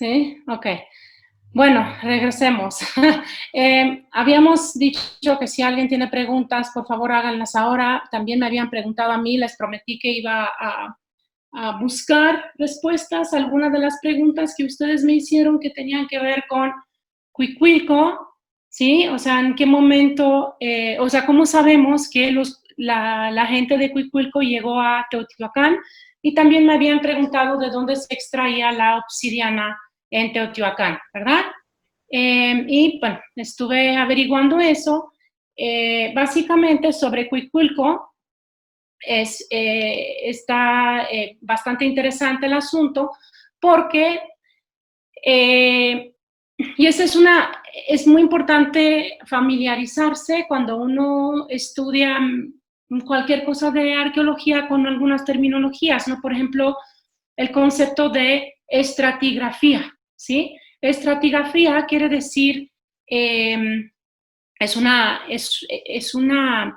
Sí, ok. Bueno, regresemos. Habíamos dicho que si alguien tiene preguntas, por favor háganlas ahora. También me habían preguntado a mí, les prometí que iba a buscar respuestas a algunas de las preguntas que ustedes me hicieron que tenían que ver con Cuicuilco, ¿sí? O sea, en qué momento, o sea, cómo sabemos que la gente de Cuicuilco llegó a Teotihuacán, y también me habían preguntado de dónde se extraía la obsidiana en Teotihuacán, ¿verdad? Y bueno, estuve averiguando eso. Básicamente sobre Cuicuilco está bastante interesante el asunto porque, y esa es muy importante familiarizarse cuando uno estudia cualquier cosa de arqueología con algunas terminologías, ¿no? Por ejemplo, el concepto de estratigrafía, ¿sí? Estratigrafía quiere decir, es una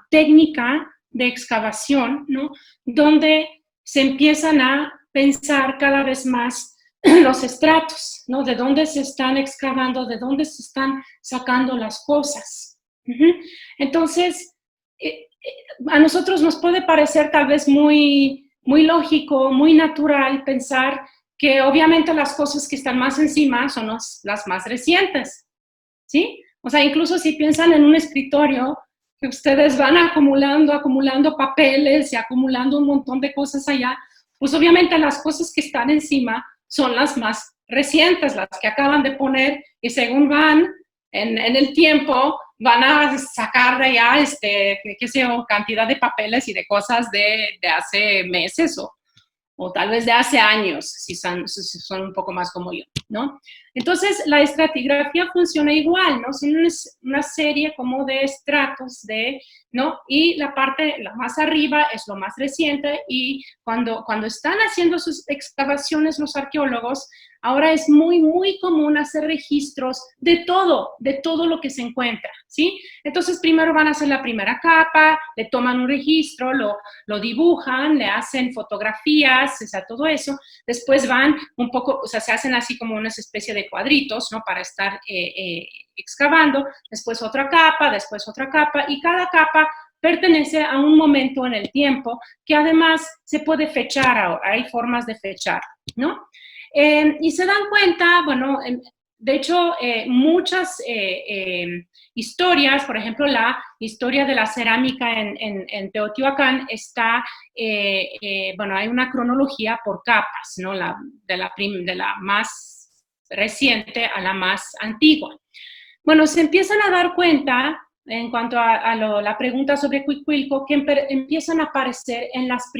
técnica de excavación, ¿no? Donde se empiezan a pensar cada vez más los estratos, ¿no? De dónde se están excavando, de dónde se están sacando las cosas. Entonces, a nosotros nos puede parecer tal vez muy lógico, muy natural pensar que obviamente las cosas que están más encima son las más recientes, ¿sí? O sea, incluso si piensan en un escritorio, que ustedes van acumulando papeles y acumulando un montón de cosas allá, pues obviamente las cosas que están encima son las más recientes, las que acaban de poner, y según van en el tiempo, van a sacar de allá, qué sé yo, cantidad de papeles y de cosas de hace meses o tal vez de hace años, si son un poco más como yo, ¿no? Entonces, la estratigrafía funciona igual, ¿no? Son una serie como de estratos, ¿no? Y la más arriba es lo más reciente, y cuando están haciendo sus excavaciones los arqueólogos, ahora es muy común hacer registros de todo lo que se encuentra, ¿sí? Entonces, primero van a hacer la primera capa, le toman un registro, lo dibujan, le hacen fotografías, o sea, todo eso. Después van un poco, o sea, se hacen así como una especie de cuadritos, ¿no? Para estar excavando. Después otra capa, y cada capa pertenece a un momento en el tiempo que además se puede fechar ahora, hay formas de fechar, ¿no? Y se dan cuenta, bueno, de hecho, muchas historias, por ejemplo, la historia de la cerámica en Teotihuacán está, bueno, hay una cronología por capas, ¿no? De la más reciente a la más antigua. Bueno, se empiezan a dar cuenta, en cuanto a la pregunta sobre Cuicuilco, que empiezan a aparecer en las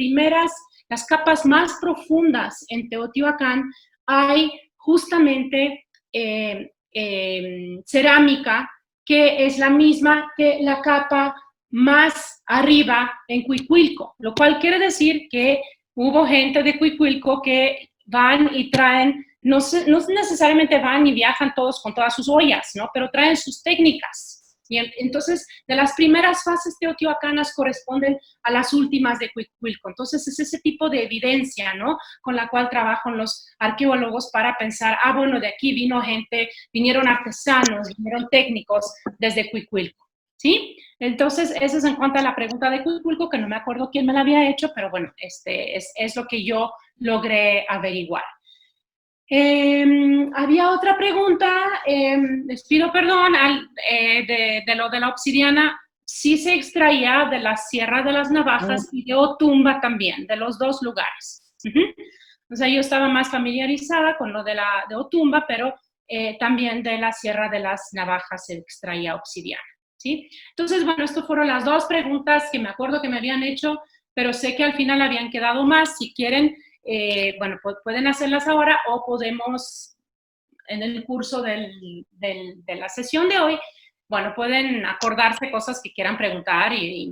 capas más profundas en Teotihuacán, hay justamente cerámica que es la misma que la capa más arriba en Cuicuilco, lo cual quiere decir que hubo gente de Cuicuilco que van y traen, no necesariamente van y viajan todos con todas sus ollas, ¿no? Pero traen sus técnicas. Y entonces, de las primeras fases teotihuacanas corresponden a las últimas de Cuicuilco. Entonces, es ese tipo de evidencia, ¿no? Con la cual trabajan los arqueólogos para pensar, bueno, de aquí vinieron artesanos, vinieron técnicos desde Cuicuilco, ¿sí? Entonces, eso es en cuanto a la pregunta de Cuicuilco, que no me acuerdo quién me la había hecho, pero bueno, es lo que yo logré averiguar. Había otra pregunta, les pido perdón, de lo de la obsidiana. Sí se extraía de la Sierra de las Navajas y de Otumba también, de los dos lugares. O sea, yo estaba más familiarizada con lo de Otumba, pero también de la Sierra de las Navajas se extraía obsidiana, ¿sí? Entonces, bueno, estas fueron las dos preguntas que me acuerdo que me habían hecho, pero sé que al final habían quedado más. Si quieren, bueno, pueden hacerlas ahora, o podemos, en el curso de la sesión de hoy, bueno, pueden acordarse cosas que quieran preguntar y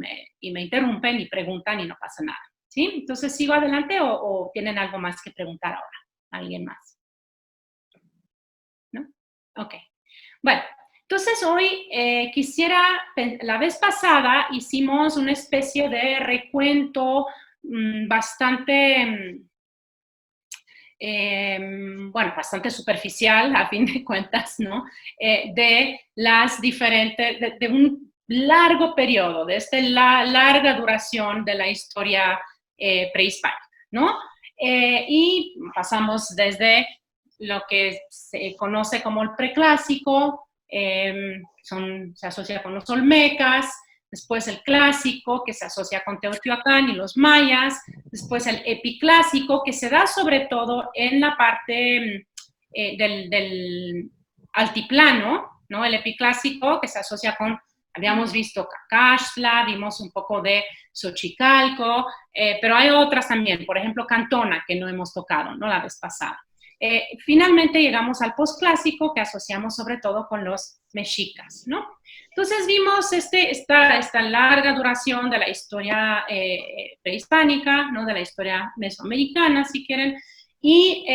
me interrumpen y preguntan y no pasa nada, ¿sí? Entonces, ¿sigo adelante o tienen algo más que preguntar ahora? ¿Alguien más? ¿No? Ok. Bueno, entonces hoy la vez pasada hicimos una especie de recuento bastante bueno, bastante superficial a fin de cuentas, ¿no? De las diferentes, de un largo periodo, de la larga duración de la historia prehispánica, ¿no? Y pasamos desde lo que se conoce como el preclásico, se asocia con los olmecas, después el clásico, que se asocia con Teotihuacán y los mayas, después el epiclásico, que se da sobre todo en la parte del altiplano, ¿no? El epiclásico, que se asocia con, habíamos visto Cacaxtla, vimos un poco de Xochicalco, pero hay otras también, por ejemplo, Cantona, que no hemos tocado, ¿no? La vez pasada. Finalmente llegamos al posclásico, que asociamos sobre todo con los mexicas, ¿no? Entonces vimos esta larga duración de la historia prehispánica, ¿no? De la historia mesoamericana, si quieren, y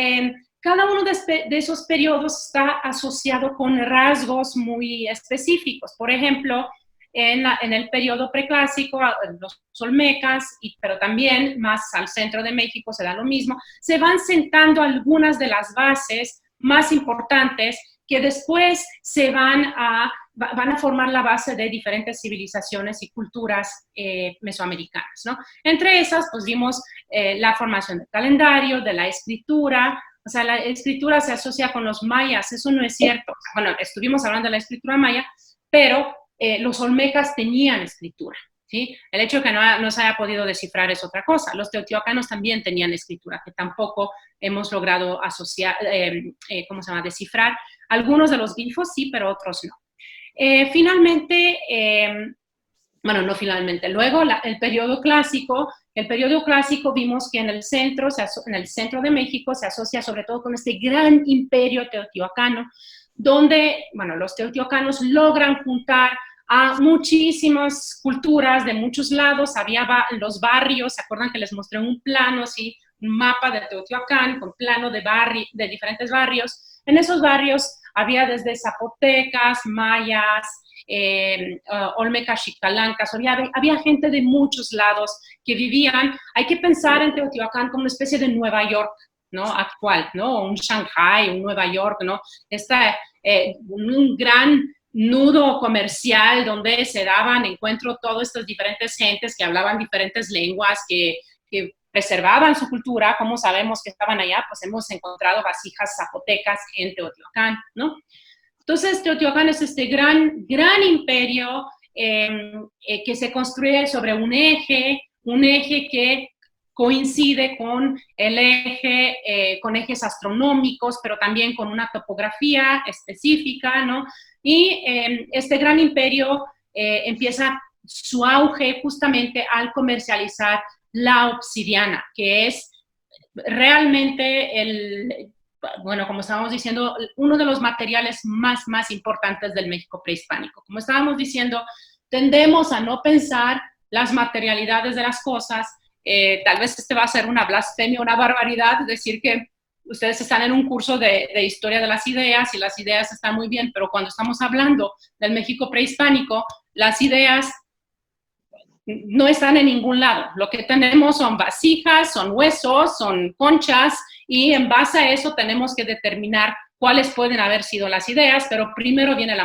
cada uno de esos periodos está asociado con rasgos muy específicos. Por ejemplo, en el periodo preclásico, los olmecas, pero también más al centro de México se da lo mismo, se van sentando algunas de las bases más importantes que después van a formar la base de diferentes civilizaciones y culturas mesoamericanas, ¿no? Entre esas, pues vimos la formación del calendario, de la escritura. O sea, la escritura se asocia con los mayas, eso no es cierto. Bueno, estuvimos hablando de la escritura maya, pero los olmecas tenían escritura, ¿sí? El hecho de que no se haya podido descifrar es otra cosa. Los teotihuacanos también tenían escritura, que tampoco hemos logrado asociar, ¿cómo se llama?, descifrar. Algunos de los glifos sí, pero otros no. Finalmente, bueno, no finalmente, luego el periodo clásico vimos que en el centro de México se asocia sobre todo con este gran imperio teotihuacano, donde, bueno, los teotihuacanos logran juntar a muchísimas culturas de muchos lados. Había los barrios, ¿se acuerdan que les mostré un plano, sí? Un mapa de Teotihuacán con plano de diferentes barrios. En esos barrios había desde zapotecas, mayas, olmecas, xicalancas, había gente de muchos lados que vivían. Hay que pensar en Teotihuacán como una especie de Nueva York, ¿no? Actual, ¿no? Un Shanghai, un Nueva York, ¿no? Un gran nudo comercial donde se daban encuentro todas estas diferentes gentes que hablaban diferentes lenguas, que preservaban su cultura. ¿Cómo sabemos que estaban allá? Pues hemos encontrado vasijas zapotecas en Teotihuacán, ¿no? Entonces, Teotihuacán es este gran imperio que se construye sobre un eje que coincide con con ejes astronómicos, pero también con una topografía específica, ¿no? Y este gran imperio empieza su auge justamente al comercializar la obsidiana, que es realmente bueno, como estábamos diciendo, uno de los materiales más importantes del México prehispánico. Como estábamos diciendo, tendemos a no pensar las materialidades de las cosas. Tal vez va a ser una blasfemia, una barbaridad, decir que ustedes están en un curso de historia de las ideas y las ideas están muy bien, pero cuando estamos hablando del México prehispánico, las ideas no están en ningún lado. Lo que tenemos son vasijas, son huesos, son conchas, y en base a eso tenemos que determinar cuáles pueden haber sido las ideas, pero primero viene la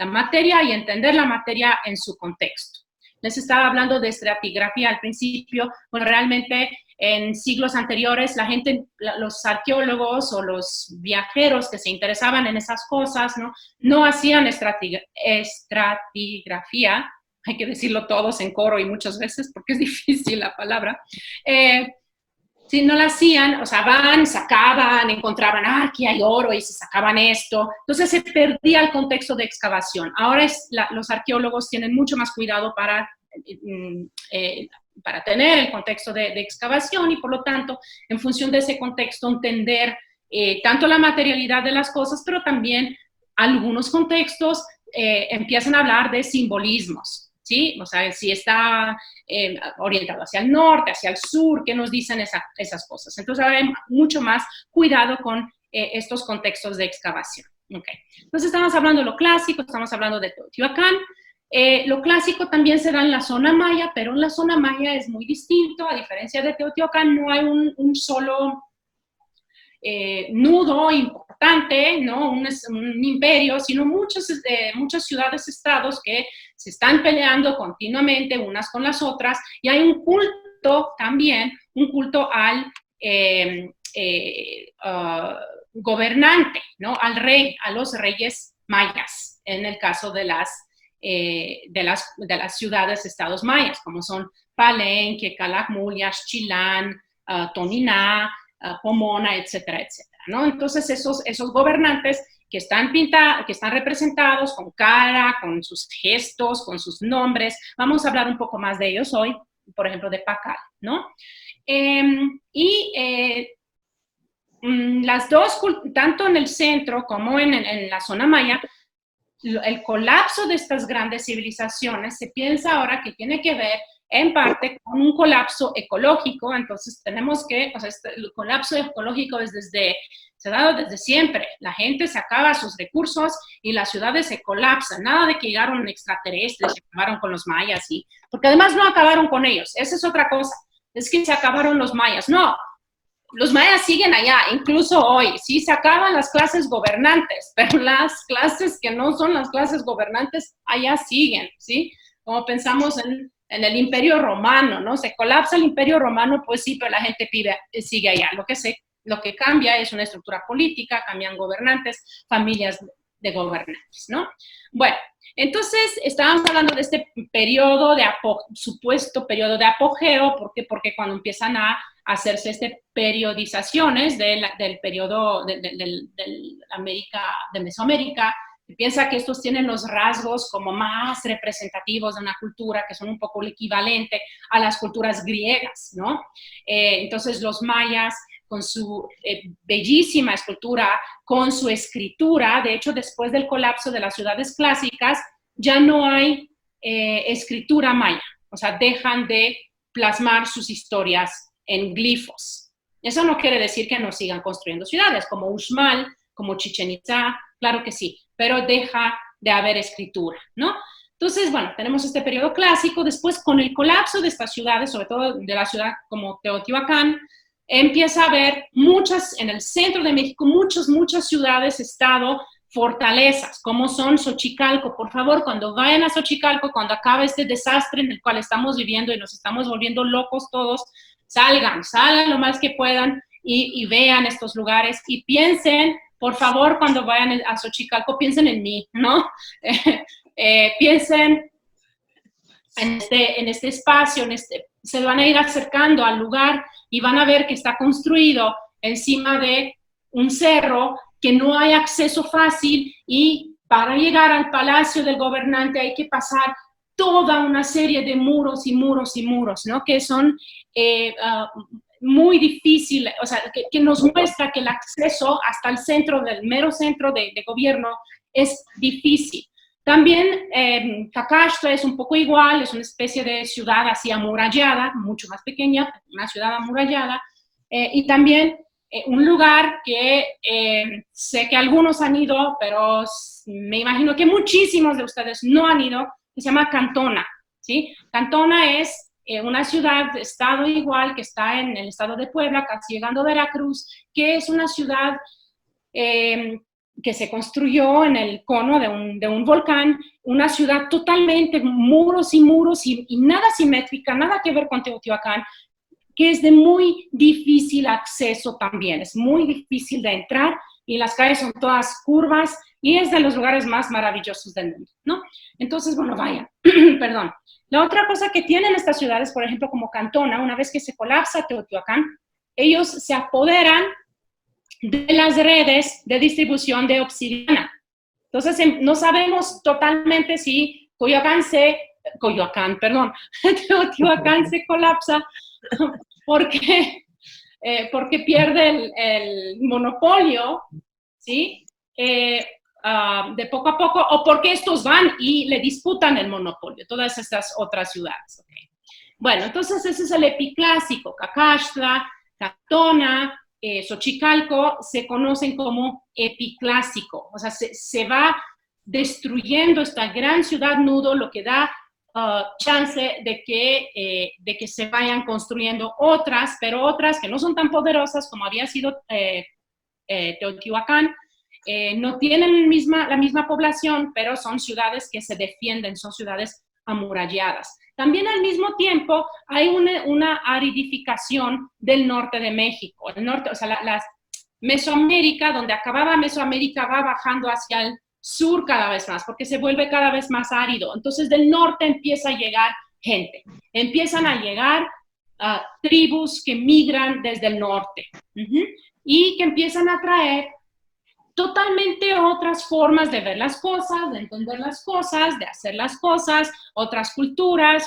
materia y entender la materia en su contexto. Les estaba hablando de estratigrafía al principio. Bueno, realmente en siglos anteriores la gente, los arqueólogos o los viajeros que se interesaban en esas cosas, no hacían estratigrafía. Hay que decirlo todos en coro y muchas veces porque es difícil la palabra. Si no la hacían, o sea, sacaban, encontraban, aquí hay oro, y se sacaban esto. Entonces se perdía el contexto de excavación. Ahora los arqueólogos tienen mucho más cuidado para tener el contexto de excavación, y por lo tanto, en función de ese contexto, entender tanto la materialidad de las cosas, pero también algunos contextos empiezan a hablar de simbolismos. ¿Sí? O sea, si está orientado hacia el norte, hacia el sur, ¿qué nos dicen esas cosas? Entonces ahora hay mucho más cuidado con estos contextos de excavación. Okay. Entonces estamos hablando de lo clásico, estamos hablando de Teotihuacán. Lo clásico también se da en la zona maya, pero en la zona maya es muy distinto. A diferencia de Teotihuacán, no hay un solo nudo importante, ¿no? Un imperio, sino muchas ciudades-estados que se están peleando continuamente unas con las otras, y hay un culto también, un culto al gobernante, ¿no? Al rey, a los reyes mayas, en el caso de las ciudades-estados mayas, como son Palenque, Calakmul, Chilán, Toniná, Pomona, etcétera, etcétera, ¿no? Entonces esos gobernantes que están representados con cara, con sus gestos, con sus nombres, vamos a hablar un poco más de ellos hoy, por ejemplo, de Pacal, ¿no? Las dos, tanto en el centro como en la zona maya, el colapso de estas grandes civilizaciones se piensa ahora que tiene que ver en parte con un colapso ecológico. Entonces tenemos que, el colapso ecológico se ha dado desde siempre. La gente se acaba sus recursos y las ciudades se colapsan. Nada de que llegaron extraterrestres, se acabaron con los mayas, porque además no acabaron con ellos. Esa es otra cosa, es que se acabaron los mayas. No, los mayas siguen allá, incluso hoy. Sí, se acaban las clases gobernantes, pero las clases que no son las clases gobernantes allá siguen, ¿sí? Como pensamos en el Imperio Romano, ¿no? Se colapsa el Imperio Romano, pues sí, pero la gente sigue allá. Lo que cambia es una estructura política, cambian gobernantes, familias de gobernantes, ¿no? Bueno, entonces estábamos hablando de este periodo supuesto periodo de apogeo. ¿Por qué? Porque cuando empiezan a hacerse periodizaciones del periodo de Mesoamérica, se piensa que estos tienen los rasgos como más representativos de una cultura, que son un poco el equivalente a las culturas griegas, ¿no? Entonces los mayas, con su bellísima escultura, con su escritura, de hecho después del colapso de las ciudades clásicas, ya no hay escritura maya, o sea, dejan de plasmar sus historias en glifos. Eso no quiere decir que no sigan construyendo ciudades, como Uxmal, como Chichén Itzá, claro que sí, pero deja de haber escritura, ¿no? Entonces, bueno, tenemos este periodo clásico. Después, con el colapso de estas ciudades, sobre todo de la ciudad como Teotihuacán, empieza a haber en el centro de México, muchas ciudades, estado, fortalezas, como son Xochicalco. Por favor, cuando vayan a Xochicalco, cuando acabe este desastre en el cual estamos viviendo y nos estamos volviendo locos todos, salgan lo más que puedan y vean estos lugares y piensen, por favor, cuando vayan a Xochicalco, piensen en mí, ¿no? Piensen en este espacio, se van a ir acercando al lugar y van a ver que está construido encima de un cerro, que no hay acceso fácil, y para llegar al palacio del gobernante hay que pasar toda una serie de muros y muros y muros, ¿no? Que son muy difíciles, o sea, que nos muestra que el acceso hasta el centro, del mero centro de gobierno, es difícil. También Cacaxtla es un poco igual, es una especie de ciudad así amurallada, mucho más pequeña, una ciudad amurallada, y también un lugar que sé que algunos han ido, pero me imagino que muchísimos de ustedes no han ido, que se llama Cantona, ¿sí? Cantona es una ciudad, estado igual, que está en el estado de Puebla, casi llegando a Veracruz, que es una ciudad que se construyó en el cono de un volcán, una ciudad totalmente muros y muros y nada simétrica, nada que ver con Teotihuacán, que es de muy difícil acceso también, es muy difícil de entrar y las calles son todas curvas y es de los lugares más maravillosos del mundo, ¿no? Entonces, bueno, vayan, perdón. La otra cosa que tienen estas ciudades, por ejemplo, como Cantona, una vez que se colapsa Teotihuacán, ellos se apoderan de las redes de distribución de obsidiana. Entonces, no sabemos totalmente si Teotihuacán se colapsa porque pierde el monopolio, ¿sí? De poco a poco, o porque estos van y le disputan el monopolio, todas estas otras ciudades. Okay. Bueno, entonces ese es el epiclásico. Cacaxtla, Cantona, Xochicalco se conocen como epiclásico, o sea, se va destruyendo esta gran ciudad nudo, lo que da chance de que se vayan construyendo otras, pero otras que no son tan poderosas como había sido Teotihuacán. No tienen la misma población, pero son ciudades que se defienden, son ciudades amuralladas. También al mismo tiempo hay una aridificación del norte de México. El norte, o sea, Mesoamérica, donde acababa Mesoamérica, va bajando hacia el sur cada vez más, porque se vuelve cada vez más árido. Entonces del norte empieza a llegar gente, empiezan a llegar tribus que migran desde el norte y que empiezan a traer totalmente otras formas de ver las cosas, de entender las cosas, de hacer las cosas, otras culturas,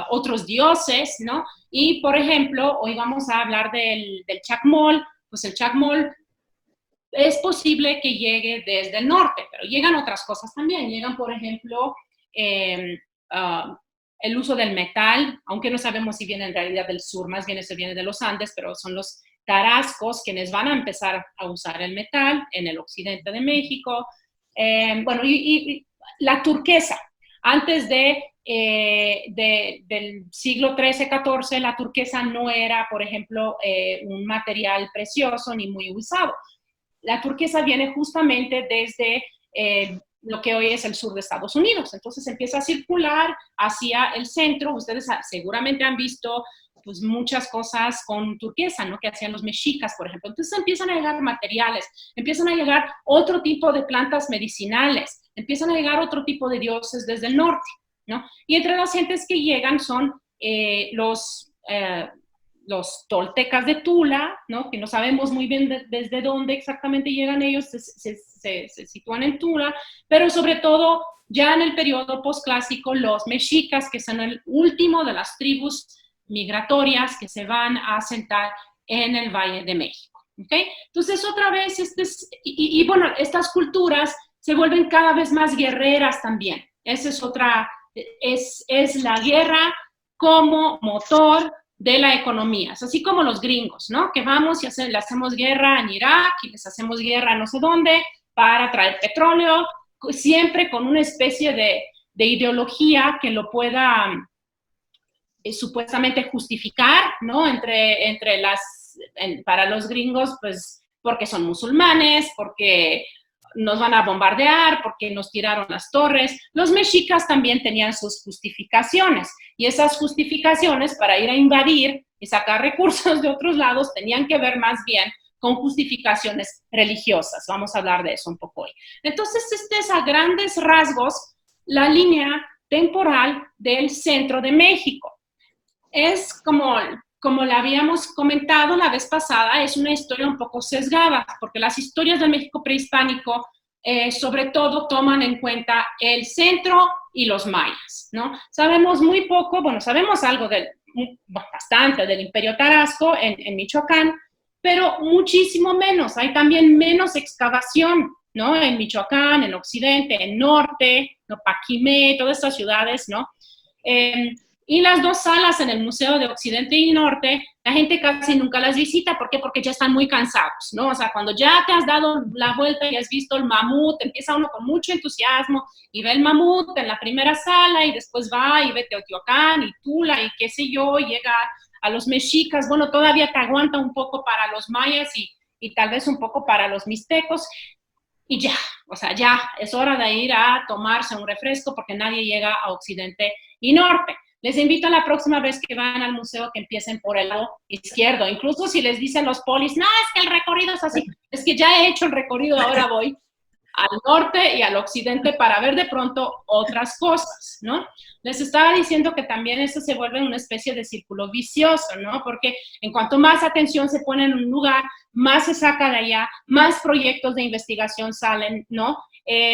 otros dioses, ¿no? Y, por ejemplo, hoy vamos a hablar del chacmol. Pues el chacmol es posible que llegue desde el norte, pero llegan otras cosas también. Llegan, por ejemplo, el uso del metal, aunque no sabemos si viene en realidad del sur, más bien eso viene de los Andes, pero son los tarascos quienes van a empezar a usar el metal en el occidente de México. Bueno, y la turquesa. Antes del siglo XIII-XIV, la turquesa no era, por ejemplo, un material precioso ni muy usado. La turquesa viene justamente desde lo que hoy es el sur de Estados Unidos. Entonces empieza a circular hacia el centro. Ustedes seguramente han visto pues muchas cosas con turquesa, ¿no? Que hacían los mexicas, por ejemplo. Entonces empiezan a llegar materiales, empiezan a llegar otro tipo de plantas medicinales, empiezan a llegar otro tipo de dioses desde el norte, ¿no? Y entre las gentes que llegan son los toltecas de Tula, ¿no? Que no sabemos muy bien desde dónde exactamente llegan ellos, se sitúan en Tula, pero sobre todo ya en el periodo posclásico los mexicas, que son el último de las tribus migratorias que se van a asentar en el Valle de México. ¿Okay? Entonces, otra vez, bueno, estas culturas se vuelven cada vez más guerreras también. Esa es otra, es la guerra como motor de la economía. Es así como los gringos, ¿no? Que vamos y le hacemos guerra en Irak y les hacemos guerra no sé dónde para traer petróleo, siempre con una especie de ideología que lo pueda supuestamente justificar, ¿no? Para los gringos, pues, porque son musulmanes, porque nos van a bombardear, porque nos tiraron las torres. Los mexicas también tenían sus justificaciones, y esas justificaciones para ir a invadir y sacar recursos de otros lados tenían que ver más bien con justificaciones religiosas. Vamos a hablar de eso un poco hoy. Entonces, es a grandes rasgos la línea temporal del centro de México. Es como la habíamos comentado la vez pasada, es una historia un poco sesgada, porque las historias del México prehispánico sobre todo toman en cuenta el centro y los mayas, ¿no? Sabemos muy poco, bueno, sabemos algo bastante del Imperio Tarasco en Michoacán, pero muchísimo menos. Hay también menos excavación, ¿no? En Michoacán, en Occidente, en Norte, ¿no? Paquimé, todas estas ciudades, ¿no? Y las dos salas en el Museo de Occidente y Norte, la gente casi nunca las visita. ¿Por qué? Porque ya están muy cansados, ¿no? O sea, cuando ya te has dado la vuelta y has visto el mamut, empieza uno con mucho entusiasmo y ve el mamut en la primera sala y después va y ve Teotihuacán y Tula y qué sé yo, y llega a los mexicas. Bueno, todavía te aguanta un poco para los mayas y tal vez un poco para los mixtecos. Y ya, o sea, ya es hora de ir a tomarse un refresco porque nadie llega a Occidente y Norte. Les invito a la próxima vez que vayan al museo que empiecen por el lado izquierdo. Incluso si les dicen los polis, no, es que el recorrido es así. Es que ya he hecho el recorrido, ahora voy al norte y al occidente para ver de pronto otras cosas, ¿no? Les estaba diciendo que también eso se vuelve una especie de círculo vicioso, ¿no? Porque en cuanto más atención se pone en un lugar, más se saca de allá, más proyectos de investigación salen, ¿no?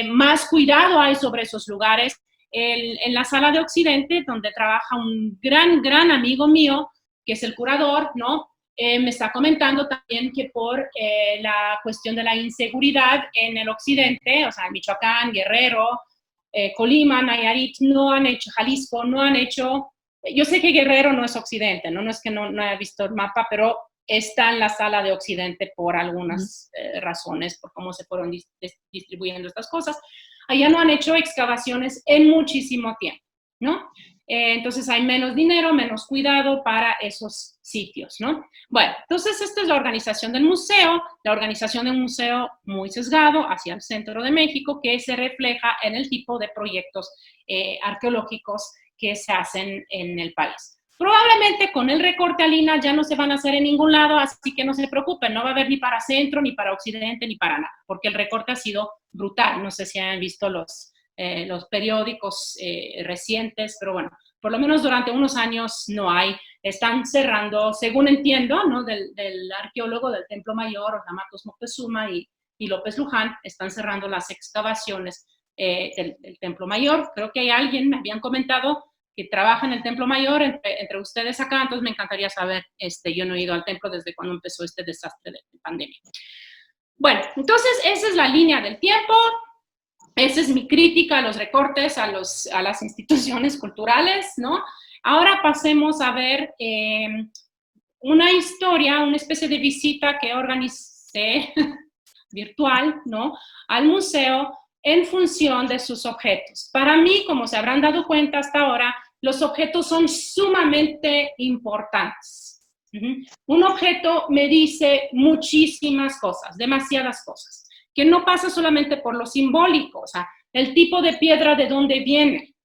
Más cuidado hay sobre esos lugares. En la sala de Occidente, donde trabaja un gran amigo mío, que es el curador, ¿no? Me está comentando también que por la cuestión de la inseguridad en el occidente, o sea, Michoacán, Guerrero, Colima, Nayarit, no han hecho, Jalisco, no han hecho, yo sé que Guerrero no es occidente, no es que no haya visto el mapa, pero está en la sala de occidente por algunas razones, por cómo se fueron distribuyendo estas cosas. Allá no han hecho excavaciones en muchísimo tiempo, ¿no? entonces hay menos dinero, menos cuidado para esos sitios, ¿no? Bueno, entonces esta es la organización del museo muy sesgado hacia el centro de México, que se refleja en el tipo de proyectos arqueológicos que se hacen en el país. Probablemente con el recorte al INAH ya no se van a hacer en ningún lado, así que no se preocupen, no va a haber ni para centro, ni para occidente, ni para nada, porque el recorte ha sido brutal. No sé si han visto los periódicos recientes, pero bueno, por lo menos durante unos años no hay. Están cerrando, según entiendo, ¿no? del arqueólogo del Templo Mayor, José Matos Moctezuma y López Luján, están cerrando las excavaciones del Templo Mayor. Creo que hay alguien, me habían comentado, que trabaja en el Templo Mayor, entre ustedes acá, entonces me encantaría saber, yo no he ido al templo desde cuando empezó este desastre de pandemia. Bueno, entonces esa es la línea del tiempo, esa es mi crítica a los recortes a las instituciones culturales, ¿no? Ahora pasemos a ver una historia, una especie de visita que organicé virtual, ¿no? Al museo, en función de sus objetos. Para mí, como se habrán dado cuenta hasta ahora, los objetos son sumamente importantes. Un objeto me dice muchísimas cosas, demasiadas cosas, que no pasa solamente por lo simbólico, o sea, el tipo de piedra de dónde viene,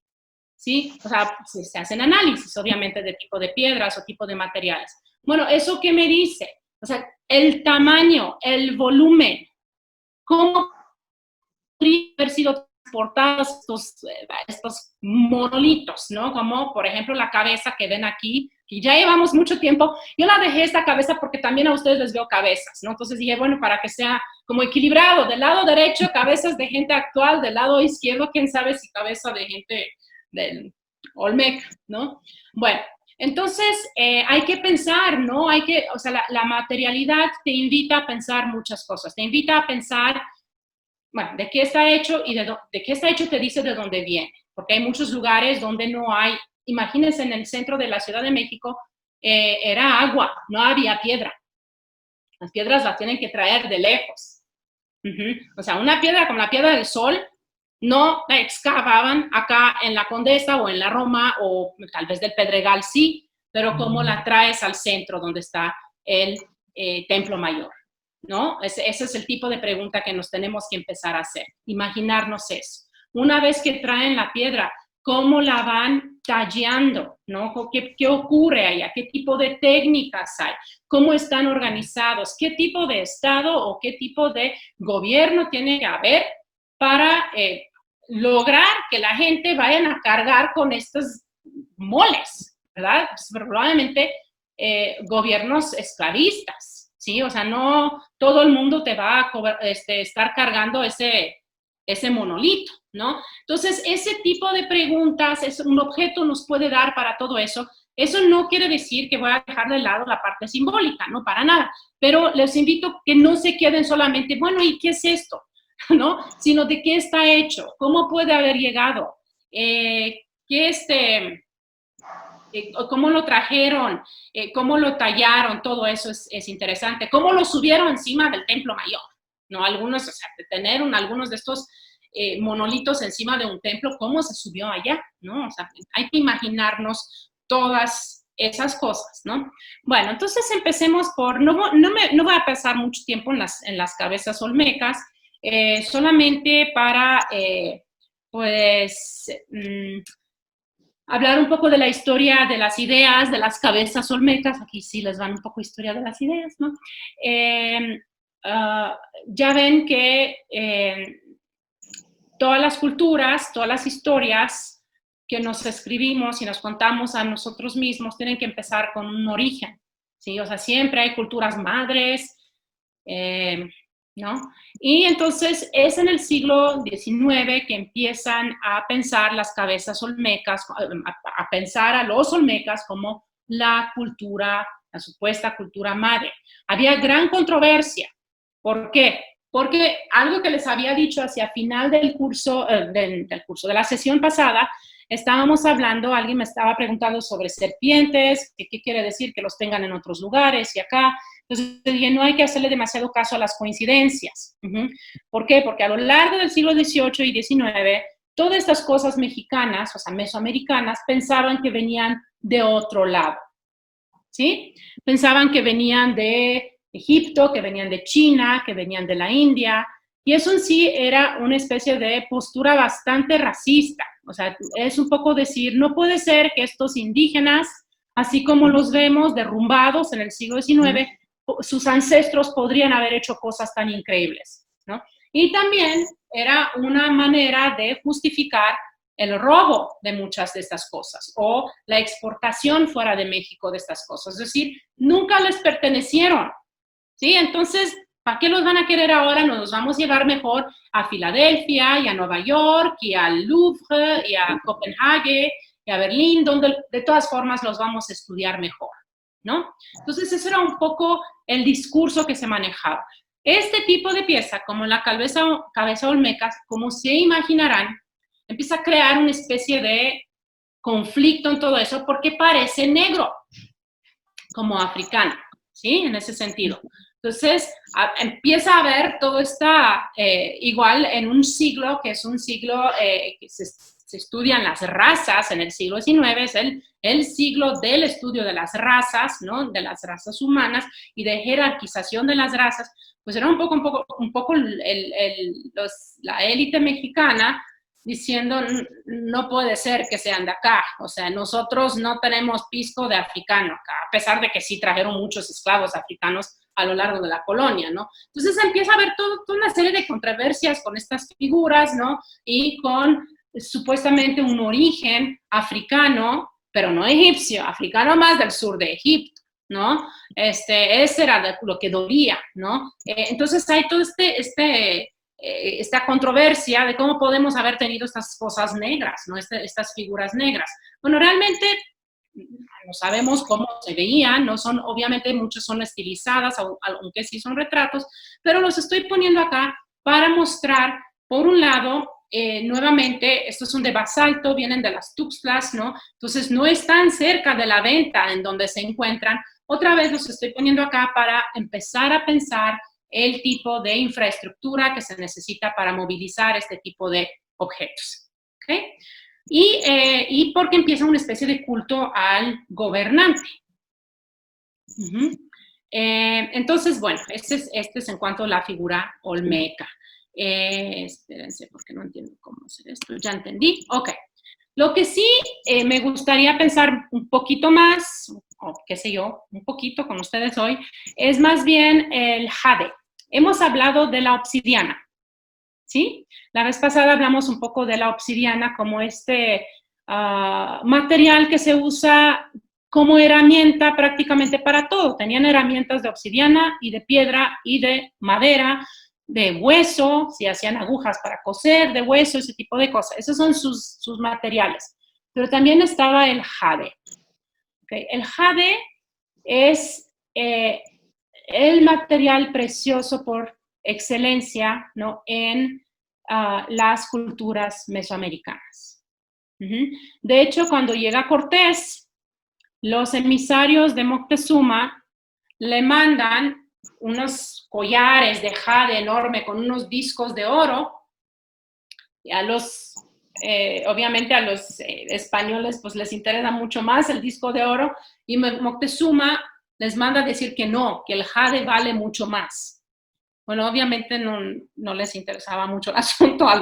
¿sí? O sea, se hacen análisis, obviamente, de tipo de piedras o tipo de materiales. Bueno, ¿eso qué me dice? O sea, el tamaño, el volumen, cómo podrían haber sido transportados estos monolitos, ¿no? Como, por ejemplo, la cabeza que ven aquí, que ya llevamos mucho tiempo. Yo la dejé esta cabeza porque también a ustedes les veo cabezas, ¿no? Entonces dije, bueno, para que sea como equilibrado, del lado derecho, cabezas de gente actual, del lado izquierdo, quién sabe si cabeza de gente del Olmeca, ¿no? Bueno, entonces hay que pensar, ¿no? O sea, la materialidad te invita a pensar muchas cosas, te invita a pensar, bueno, de qué está hecho y de qué está hecho te dice de dónde viene, porque hay muchos lugares donde no hay, imagínense en el centro de la Ciudad de México, era agua, no había piedra. Las piedras las tienen que traer de lejos. O sea, una piedra como la piedra del Sol no la excavaban acá en la Condesa o en la Roma o tal vez del Pedregal sí, pero ¿cómo la traes al centro donde está el Templo Mayor? ¿No? Ese es el tipo de pregunta que nos tenemos que empezar a hacer, imaginarnos eso. Una vez que traen la piedra, ¿cómo la van tallando? ¿No? ¿Qué ocurre allá? ¿Qué tipo de técnicas hay? ¿Cómo están organizados? ¿Qué tipo de Estado o qué tipo de gobierno tiene que haber para lograr que la gente vayan a cargar con estos moles, ¿verdad? Pues, probablemente gobiernos esclavistas. ¿Sí? O sea, no todo el mundo te va a estar cargando ese monolito, ¿no? Entonces, ese tipo de preguntas, un objeto nos puede dar para todo eso. Eso no quiere decir que voy a dejar de lado la parte simbólica, no para nada, pero les invito a que no se queden solamente, bueno, ¿y qué es esto? ¿No? Sino de qué está hecho, cómo puede haber llegado, cómo lo trajeron, cómo lo tallaron, todo eso es interesante. Cómo lo subieron encima del Templo Mayor, ¿no? Algunos, o sea, algunos de estos monolitos encima de un templo, ¿cómo se subió allá? ¿No? O sea, hay que imaginarnos todas esas cosas, ¿no? Bueno, entonces empecemos por, no voy a pasar mucho tiempo en las cabezas olmecas, solamente para, hablar un poco de la historia de las ideas, de las cabezas olmecas. Aquí sí les van un poco historia de las ideas, ¿no? Ya ven que todas las culturas, todas las historias que nos escribimos y nos contamos a nosotros mismos tienen que empezar con un origen, ¿sí? O sea, siempre hay culturas madres, ¿no? Y entonces es en el siglo XIX que empiezan a pensar las cabezas olmecas, a pensar a los olmecas como la cultura, la supuesta cultura madre. Había gran controversia. ¿Por qué? Porque algo que les había dicho hacia final del curso, de la sesión pasada, estábamos hablando, alguien me estaba preguntando sobre serpientes, qué quiere decir que los tengan en otros lugares y acá. Entonces dije, no hay que hacerle demasiado caso a las coincidencias. ¿Por qué? Porque a lo largo del siglo XVIII y XIX todas estas cosas mexicanas, o sea, mesoamericanas, pensaban que venían de otro lado, ¿sí? Pensaban que venían de Egipto, que venían de China, que venían de la India, y eso en sí era una especie de postura bastante racista. O sea, es un poco decir, no puede ser que estos indígenas, así como los vemos derrumbados en el siglo XIX, sus ancestros podrían haber hecho cosas tan increíbles, ¿no? Y también era una manera de justificar el robo de muchas de estas cosas o la exportación fuera de México de estas cosas. Es decir, nunca les pertenecieron, ¿sí? Entonces, ¿para qué los van a querer ahora? Nos los vamos a llevar mejor a Filadelfia y a Nueva York y al Louvre y a Copenhague y a Berlín, donde de todas formas los vamos a estudiar mejor, ¿no? Entonces, ese era un poco el discurso que se manejaba. Este tipo de pieza, como la cabeza olmeca, como se imaginarán, empieza a crear una especie de conflicto en todo eso porque parece negro, como africano, ¿sí? En ese sentido. Entonces, empieza a haber todo está igual en un siglo, que es un siglo que se estudian las razas en el siglo XIX, es el siglo del estudio de las razas, ¿no? De las razas humanas y de jerarquización de las razas, pues era un poco la élite mexicana diciendo, no puede ser que sean de acá, o sea, nosotros no tenemos pisco de africano acá, a pesar de que sí trajeron muchos esclavos africanos a lo largo de la colonia, ¿no? Entonces empieza a haber toda una serie de controversias con estas figuras, ¿no? Y con supuestamente un origen africano, pero no egipcio, africano más del sur de Egipto, ¿no? Ese era lo que dolía, ¿no? Entonces hay todo esta controversia de cómo podemos haber tenido estas cosas negras, ¿no? Estas figuras negras. Bueno, realmente no sabemos cómo se veían, no son, obviamente muchas son estilizadas, aunque sí son retratos, pero los estoy poniendo acá para mostrar, por un lado, nuevamente, estos son de basalto, vienen de las Tuxtlas, ¿no? Entonces no están cerca de la venta en donde se encuentran. Otra vez los estoy poniendo acá para empezar a pensar el tipo de infraestructura que se necesita para movilizar este tipo de objetos. ¿Okay? Y porque empieza una especie de culto al gobernante. Entonces, bueno, este es en cuanto a la figura olmeca. Espérense, porque no entiendo cómo hacer esto. Ya entendí. Ok. Lo que sí me gustaría pensar un poquito más, o qué sé yo, un poquito con ustedes hoy, es más bien el jade. Hemos hablado de la obsidiana, ¿sí? La vez pasada hablamos un poco de la obsidiana como material que se usa como herramienta prácticamente para todo. Tenían herramientas de obsidiana y de piedra y de madera, de hueso, si hacían agujas para coser, de hueso, ese tipo de cosas. Esos son sus materiales. Pero también estaba el jade. ¿Okay? El jade es el material precioso por excelencia, ¿no? En las culturas mesoamericanas. De hecho, cuando llega Cortés, los emisarios de Moctezuma le mandan unos collares de jade enorme con unos discos de oro. Y obviamente a los españoles pues les interesa mucho más el disco de oro, y Moctezuma les manda a decir que no, que el jade vale mucho más. Bueno, obviamente no les interesaba mucho el asunto a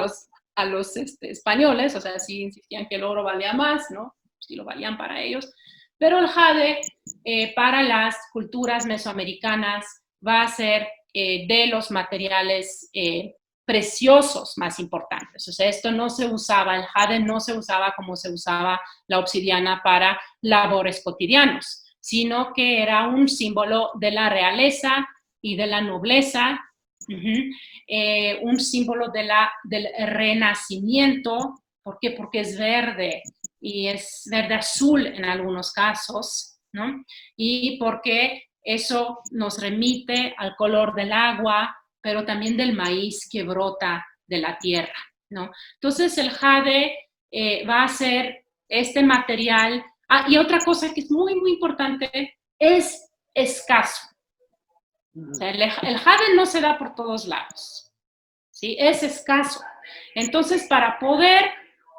los españoles, o sea, sí insistían que el oro valía más, ¿no? Sí lo valían para ellos, pero el jade para las culturas mesoamericanas va a ser de los materiales preciosos más importantes. O sea, esto no se usaba, el jade no se usaba como se usaba la obsidiana para labores cotidianos, sino que era un símbolo de la realeza y de la nobleza, un símbolo del renacimiento. ¿Por qué? Porque es verde y es verde azul en algunos casos, ¿no? Y porque eso nos remite al color del agua, pero también del maíz que brota de la tierra, ¿no? Entonces el jade va a ser este material. Y otra cosa que es muy, muy importante, es escaso. O sea, el jade no se da por todos lados, ¿sí? Es escaso. Entonces, para poder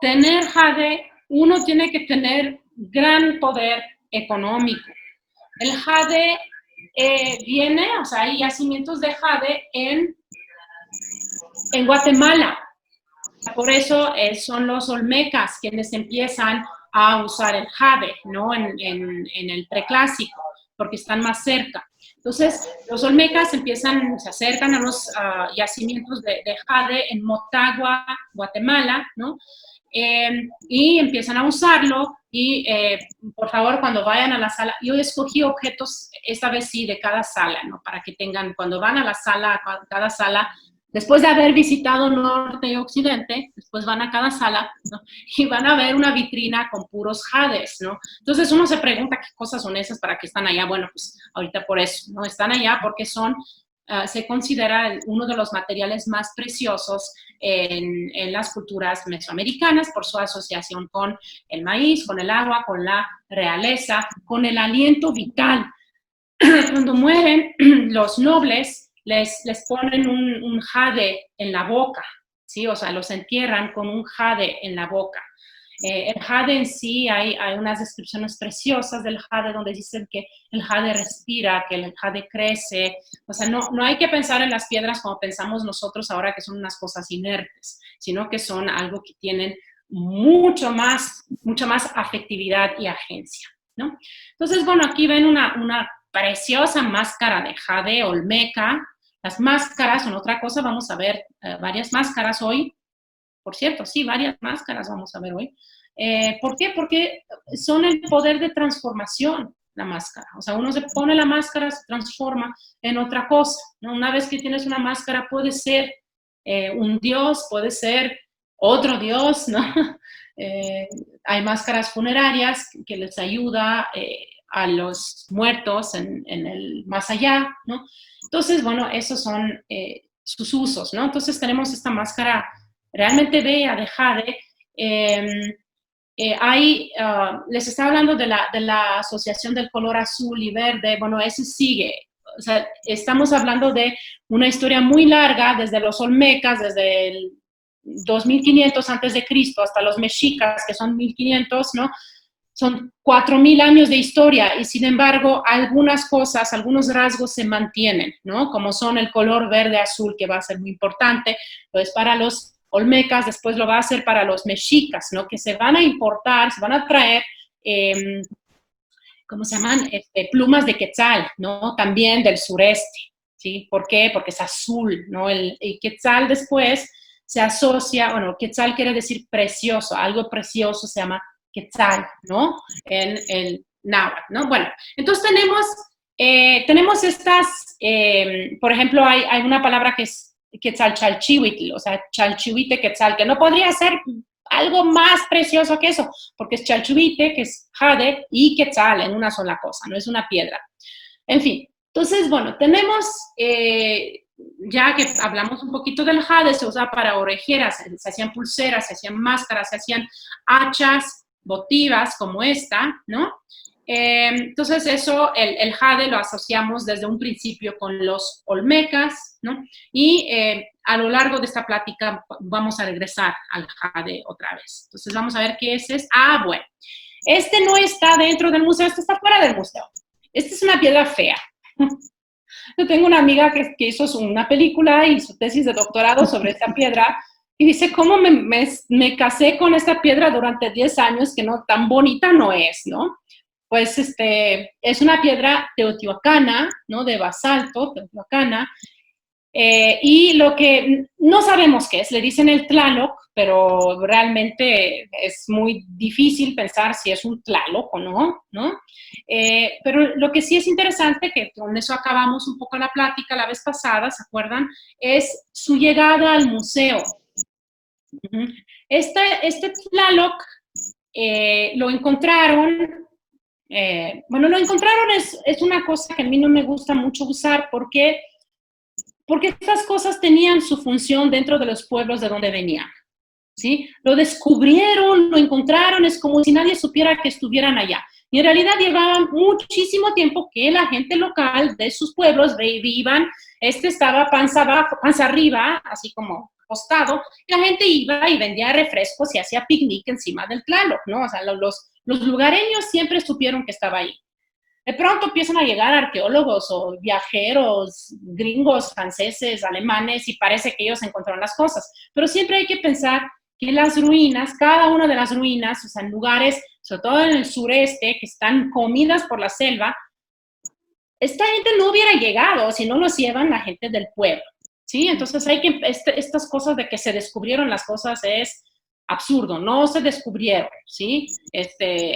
obtener jade, uno tiene que tener gran poder económico. El jade viene, o sea, hay yacimientos de jade en Guatemala. Por eso son los olmecas quienes empiezan a usar el jade, ¿no? En el preclásico, porque están más cerca. Entonces, los olmecas se acercan a los yacimientos de jade en Motagua, Guatemala, ¿no? Y empiezan a usarlo y por favor cuando vayan a la sala, yo escogí objetos esta vez sí de cada sala, ¿no? Para que tengan, cuando van a la sala, a cada sala, después de haber visitado norte y occidente, después van a cada sala, ¿no? Y van a ver una vitrina con puros jades, ¿no? Entonces uno se pregunta qué cosas son esas, para qué están allá. Bueno, pues ahorita por eso, ¿no? Están allá porque se considera uno de los materiales más preciosos en las culturas mesoamericanas por su asociación con el maíz, con el agua, con la realeza, con el aliento vital. Cuando mueren los nobles, les ponen un jade en la boca, ¿sí? O sea, los entierran con un jade en la boca. El jade en sí, hay unas descripciones preciosas del jade donde dicen que el jade respira, que el jade crece. O sea, no hay que pensar en las piedras como pensamos nosotros ahora, que son unas cosas inertes, sino que son algo que tienen mucha más afectividad y agencia, ¿no? Entonces, bueno, aquí ven una preciosa máscara de jade olmeca. Las máscaras son otra cosa, vamos a ver varias máscaras hoy. Por cierto, sí, varias máscaras vamos a ver hoy. ¿Por qué? Porque son el poder de transformación, la máscara. O sea, uno se pone la máscara, se transforma en otra cosa, ¿no? Una vez que tienes una máscara, puede ser un dios, puede ser otro dios, ¿no? Hay máscaras funerarias que les ayuda a los muertos en el más allá, ¿no? Entonces, bueno, esos son sus usos, ¿no? Entonces tenemos esta máscara realmente bella de jade. Les estaba hablando de la asociación del color azul y verde. Bueno, ese sigue. O sea, estamos hablando de una historia muy larga, desde los olmecas, desde el 2500 antes de Cristo hasta los mexicas, que son 1500, ¿no? Son 4000 años de historia y sin embargo algunas cosas, algunos rasgos se mantienen, ¿no? Como son el color verde-azul, que va a ser muy importante. Entonces, para los olmecas, después lo va a hacer para los mexicas, ¿no? Que se van a importar, se van a traer, ¿cómo se llaman? Plumas de quetzal, ¿no? También del sureste, ¿sí? ¿Por qué? Porque es azul, ¿no? El quetzal después se asocia, bueno, quetzal quiere decir precioso, algo precioso se llama quetzal, ¿no? En el náhuatl, ¿no? Bueno, entonces tenemos estas, por ejemplo, hay una palabra que es quetzalchalchihuitl, o sea, chalchihuite quetzal, que no podría ser algo más precioso que eso, porque es chalchihuite, que es jade, y quetzal en una sola cosa, no es una piedra. En fin, entonces, bueno, tenemos, ya que hablamos un poquito del jade, se usa para orejeras, se hacían pulseras, se hacían máscaras, se hacían hachas, votivas como esta, ¿no? Entonces eso, el jade lo asociamos desde un principio con los olmecas, ¿no? Y a lo largo de esta plática vamos a regresar al jade otra vez. Entonces vamos a ver qué es. Bueno, este no está dentro del museo, este está fuera del museo. Esta es una piedra fea. Yo tengo una amiga que hizo una película y su tesis de doctorado sobre esta piedra. Y dice, ¿cómo me casé con esta piedra durante 10 años que no, tan bonita no es, ¿no? Pues es una piedra teotihuacana, ¿no? De basalto, teotihuacana. Y lo que no sabemos qué es, le dicen el Tlaloc, pero realmente es muy difícil pensar si es un Tlaloc o no, ¿no? Pero lo que sí es interesante, que con eso acabamos un poco la plática la vez pasada, ¿se acuerdan? Es su llegada al museo. Este Tlaloc lo encontraron, lo encontraron es una cosa que a mí no me gusta mucho usar porque estas cosas tenían su función dentro de los pueblos de donde venían, ¿sí? Lo descubrieron, lo encontraron, es como si nadie supiera que estuvieran allá. Y en realidad llevaba muchísimo tiempo que la gente local de sus pueblos vivían, estaba panza abajo, panza arriba, así como costado, y la gente iba y vendía refrescos y hacía picnic encima del Tlaloc, ¿no? O sea, los lugareños siempre supieron que estaba ahí. De pronto empiezan a llegar arqueólogos o viajeros gringos, franceses, alemanes, y parece que ellos encontraron las cosas. Pero siempre hay que pensar que las ruinas, cada una de las ruinas, o sea, en lugares, sobre todo en el sureste, que están comidas por la selva, esta gente no hubiera llegado si no los llevan la gente del pueblo, ¿sí? Entonces hay que, estas cosas de que se descubrieron las cosas es absurdo, no se descubrieron, ¿sí?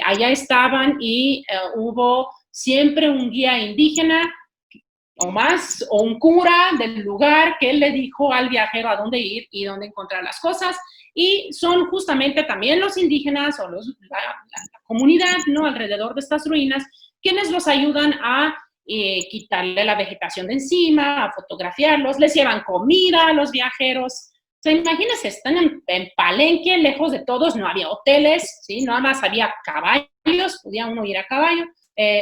Allá estaban y hubo siempre un guía indígena o más, o un cura del lugar que le dijo al viajero a dónde ir y dónde encontrar las cosas, y son justamente también los indígenas o la comunidad, ¿no?, alrededor de estas ruinas, quienes los ayudan a quitarle la vegetación de encima, a fotografiarlos, les llevan comida a los viajeros. O sea, imagínense, están en Palenque, lejos de todos, no había hoteles, ¿sí? Nada más había caballos, podía uno ir a caballo.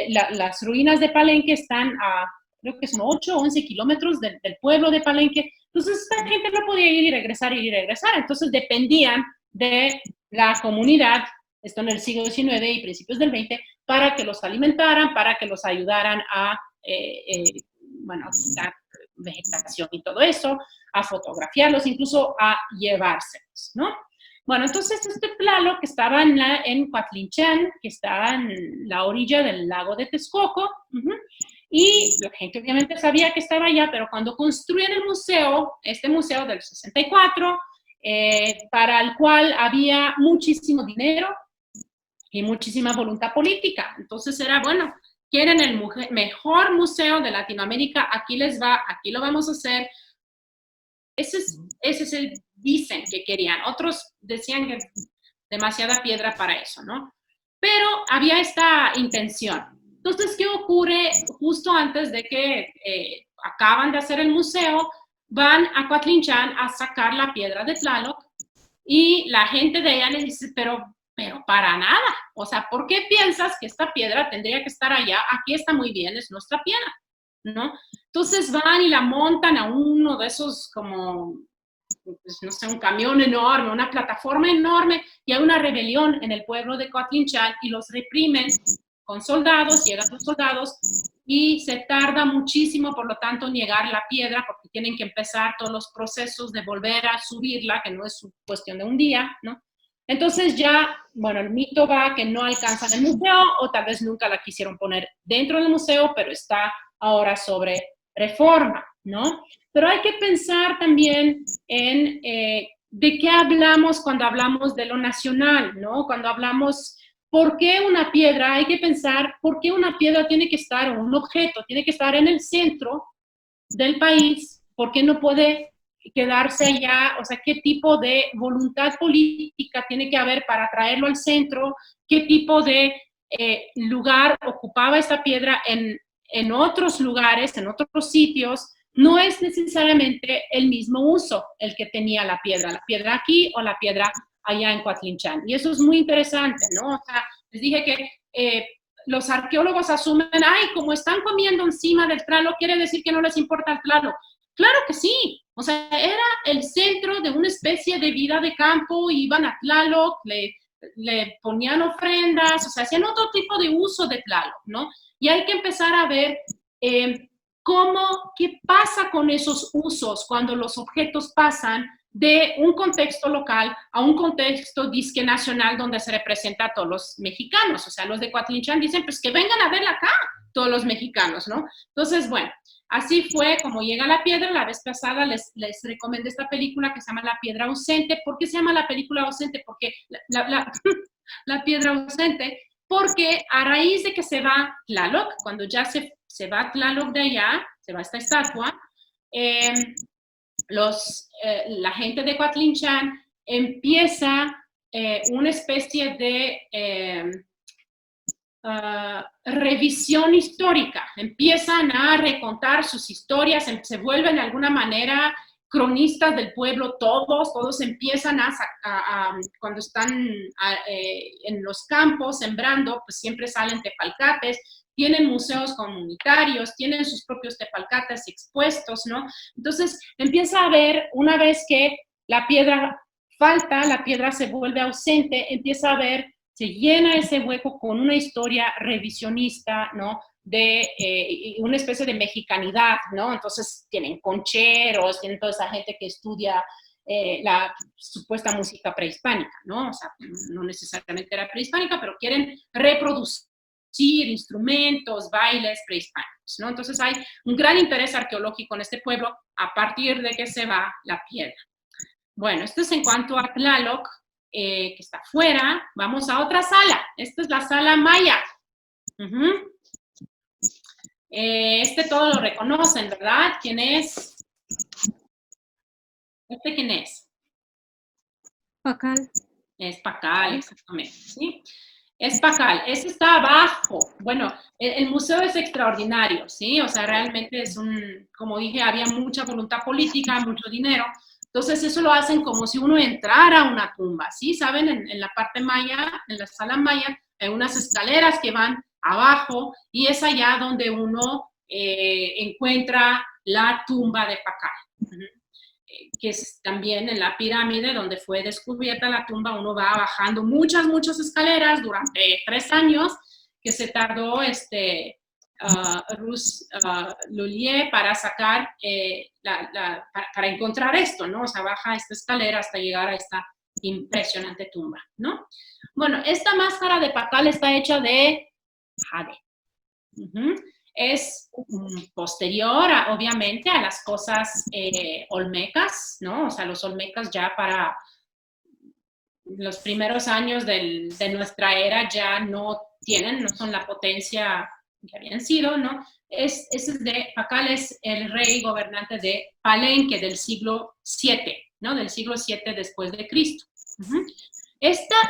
Las ruinas de Palenque están a, creo que son 8 o 11 kilómetros del pueblo de Palenque. Entonces, esta gente no podía ir y regresar. Entonces, dependían de la comunidad, esto en el siglo XIX y principios del XX, para que los alimentaran, para que los ayudaran a, bueno, a quitar vegetación y todo eso, a fotografiarlos, incluso a llevárselos, ¿no? Bueno, entonces este Tlaloc que estaba en Coatlinchan, que está en la orilla del lago de Texcoco, y la gente obviamente sabía que estaba allá, pero cuando construyen el museo, este museo del 64, para el cual había muchísimo dinero y muchísima voluntad política, entonces era, bueno, quieren el mejor museo de Latinoamérica, aquí les va, aquí lo vamos a hacer. Ese es el dicen que querían. Otros decían que demasiada piedra para eso, ¿no? Pero había esta intención. Entonces, ¿qué ocurre justo antes de que acaban de hacer el museo? Van a Coatlinchan a sacar la piedra de Tlaloc y la gente de ella les dice, pero para nada. O sea, ¿por qué piensas que esta piedra tendría que estar allá? Aquí está muy bien, es nuestra piedra, ¿no? Entonces van y la montan a uno de esos como, pues, no sé, un camión enorme, una plataforma enorme, y hay una rebelión en el pueblo de Coatlinchan y los reprimen con soldados, llegan los soldados y se tarda muchísimo, por lo tanto, en llegar la piedra porque tienen que empezar todos los procesos de volver a subirla, que no es cuestión de un día, ¿no? Entonces ya, bueno, el mito va que no alcanzan el museo o tal vez nunca la quisieron poner dentro del museo, pero está ahora sobre reforma, ¿no? Pero hay que pensar también en de qué hablamos cuando hablamos de lo nacional, ¿no? Cuando hablamos, ¿por qué una piedra? Hay que pensar, ¿por qué una piedra tiene que estar, o un objeto, tiene que estar en el centro del país? ¿Por qué no puede quedarse allá? O sea, ¿qué tipo de voluntad política tiene que haber para traerlo al centro? ¿Qué tipo de lugar ocupaba esta piedra en otros lugares, en otros sitios? No es necesariamente el mismo uso el que tenía la piedra aquí o la piedra allá en Coatlinchan. Y eso es muy interesante, ¿no? O sea, les dije que los arqueólogos asumen, ay, como están comiendo encima del Tlaloc, quiere decir que no les importa el Tlaloc. Claro que sí, o sea, era el centro de una especie de vida de campo, iban a Tlaloc, le ponían ofrendas, o sea, hacían otro tipo de uso de Tlaloc, ¿no? Y hay que empezar a ver qué pasa con esos usos cuando los objetos pasan de un contexto local a un contexto disque nacional donde se representa a todos los mexicanos. O sea, los de Coatlinchan dicen, pues que vengan a verla acá, todos los mexicanos, ¿no? Entonces, bueno, así fue como llega la piedra. La vez pasada les recomendé esta película que se llama La Piedra Ausente. ¿Por qué se llama La Película Ausente? Porque la piedra ausente, porque a raíz de que se va Tlaloc, cuando ya se va Tlaloc de allá, se va esta estatua, la gente de Coatlinchan empieza una especie de revisión histórica, empiezan a recontar sus historias, se vuelven de alguna manera cronistas del pueblo, todos empiezan cuando están en los campos sembrando, pues siempre salen tepalcates, tienen museos comunitarios, tienen sus propios tepalcates expuestos, ¿no? Entonces empieza a ver, una vez que la piedra falta, la piedra se vuelve ausente, empieza a ver, se llena ese hueco con una historia revisionista, ¿no? De una especie de mexicanidad, ¿no? Entonces tienen concheros, tienen toda esa gente que estudia la supuesta música prehispánica, ¿no? O sea, no necesariamente era prehispánica, pero quieren reproducir instrumentos, bailes prehispánicos, ¿no? Entonces hay un gran interés arqueológico en este pueblo a partir de que se va la piedra. Bueno, esto es en cuanto a Tlaloc, que está afuera. Vamos a otra sala. Esta es la sala maya. Este todo lo reconocen, ¿verdad? ¿Quién es? ¿Este quién es? Pacal. Es Pacal, exactamente, ¿sí? Es Pacal, ese está abajo. Bueno, el museo es extraordinario, ¿sí? O sea, realmente es como dije, había mucha voluntad política, mucho dinero. Entonces, eso lo hacen como si uno entrara a una tumba, ¿sí? ¿Saben? En la parte maya, en la sala maya, hay unas escaleras que van abajo y es allá donde uno encuentra la tumba de Pacal. Que es también en la pirámide donde fue descubierta la tumba, uno va bajando muchas escaleras durante 3 años, que se tardó Lullier para sacar, para encontrar esto, ¿no? O sea, baja esta escalera hasta llegar a esta impresionante tumba, ¿no? Bueno, esta máscara de Pacal está hecha de jade. Es posterior, obviamente, a las cosas olmecas, ¿no? O sea, los olmecas ya para los primeros años de nuestra era ya no son la potencia que habían sido, ¿no? Ese es Pacal es el rey gobernante de Palenque del siglo VII, ¿no? Del siglo VII después de Cristo.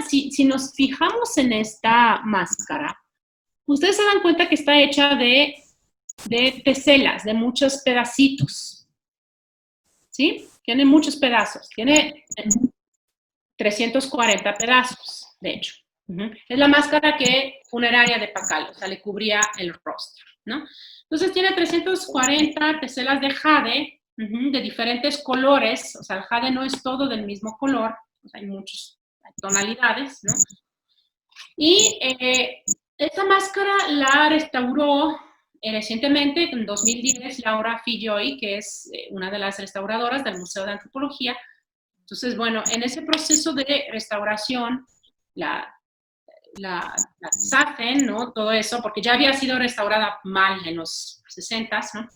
Si nos fijamos en esta máscara, ustedes se dan cuenta que está hecha de teselas, de muchos pedacitos, ¿sí? Tiene muchos pedazos, tiene 340 pedazos, de hecho. Es la máscara funeraria de Pacal, o sea, le cubría el rostro, ¿no? Entonces tiene 340 teselas de jade, de diferentes colores, o sea, el jade no es todo del mismo color, o sea, hay muchas tonalidades, ¿no? Y esta máscara la restauró recientemente, en 2010, Laura Filloy, que es una de las restauradoras del Museo de Antropología. Entonces, bueno, en ese proceso de restauración, la deshacen, ¿no? Todo eso, porque ya había sido restaurada mal en los 60s, ¿no?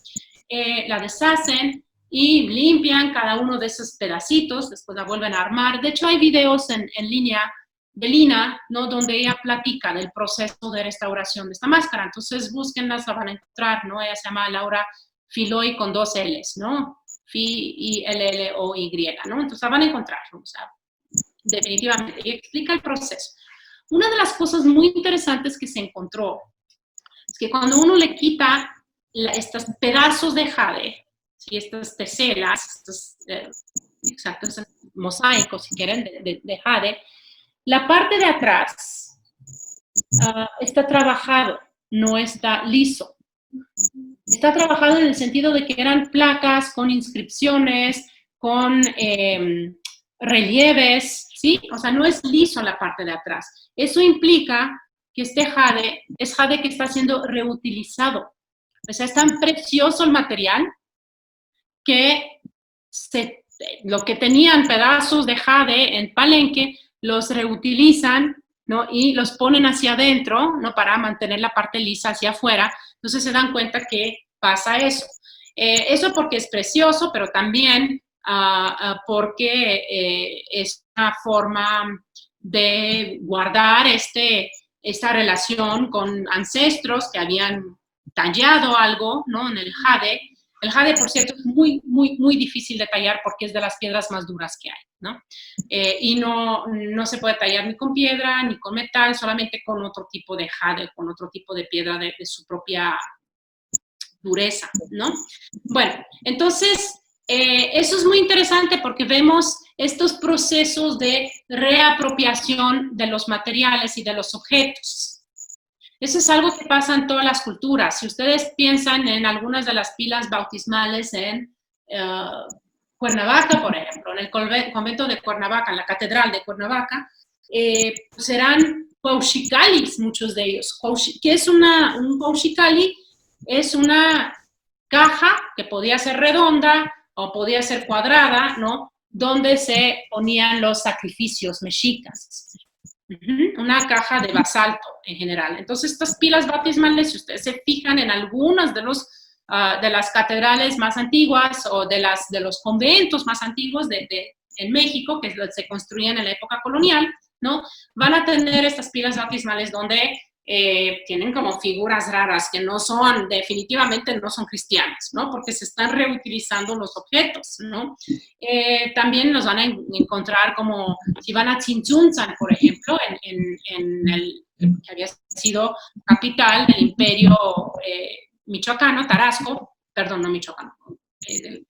La deshacen y limpian cada uno de esos pedacitos, después la vuelven a armar. De hecho, hay videos en línea de Lina, ¿no? Donde ella platica del proceso de restauración de esta máscara. Entonces, búsquenlas, la van a encontrar, ¿no? Ella se llama Laura Filloy con 2 L's, ¿no? Filloy, ¿no? Entonces, la van a encontrar, ¿no? O sea, definitivamente. Y explica el proceso. Una de las cosas muy interesantes que se encontró es que cuando uno le quita estos pedazos de jade, ¿sí? Estas teselas, estos mosaicos, si quieren, de jade, la parte de atrás está trabajado, no está liso. Está trabajado en el sentido de que eran placas con inscripciones, con relieves, ¿sí? O sea, no es liso la parte de atrás. Eso implica que este jade es jade que está siendo reutilizado. O sea, es tan precioso el material que lo que tenían pedazos de jade en Palenque los reutilizan, ¿no? Y los ponen hacia adentro, ¿no? Para mantener la parte lisa hacia afuera. Entonces se dan cuenta que pasa eso. Eso porque es precioso, pero también porque es una forma de guardar esta relación con ancestros que habían tallado algo, ¿no? En el jade. El jade, por cierto, es muy difícil de tallar porque es de las piedras más duras que hay, ¿no? Y no se puede tallar ni con piedra, ni con metal, solamente con otro tipo de jade, con otro tipo de piedra de su propia dureza, ¿no? Bueno, entonces, eso es muy interesante porque vemos estos procesos de reapropiación de los materiales y de los objetos. Eso es algo que pasa en todas las culturas. Si ustedes piensan en algunas de las pilas bautismales en Cuernavaca, por ejemplo, en el convento de Cuernavaca, en la catedral de Cuernavaca, pues eran pauxicalis, muchos de ellos. ¿Qué es un pauxicali? Es una caja que podía ser redonda o podía ser cuadrada, ¿no? Donde se ponían los sacrificios mexicas. Una caja de basalto en general. Entonces, estas pilas bautismales, si ustedes se fijan en algunas de las catedrales más antiguas o de los conventos más antiguos en México, que se construían en la época colonial, ¿no? Van a tener estas pilas bautismales donde tienen como figuras raras que definitivamente no son cristianas, ¿no? Porque se están reutilizando los objetos, ¿no? También los van a encontrar como, si van a Tzintzuntzan, por ejemplo, que había sido capital del imperio michoacano, Tarasco, perdón, no michoacano,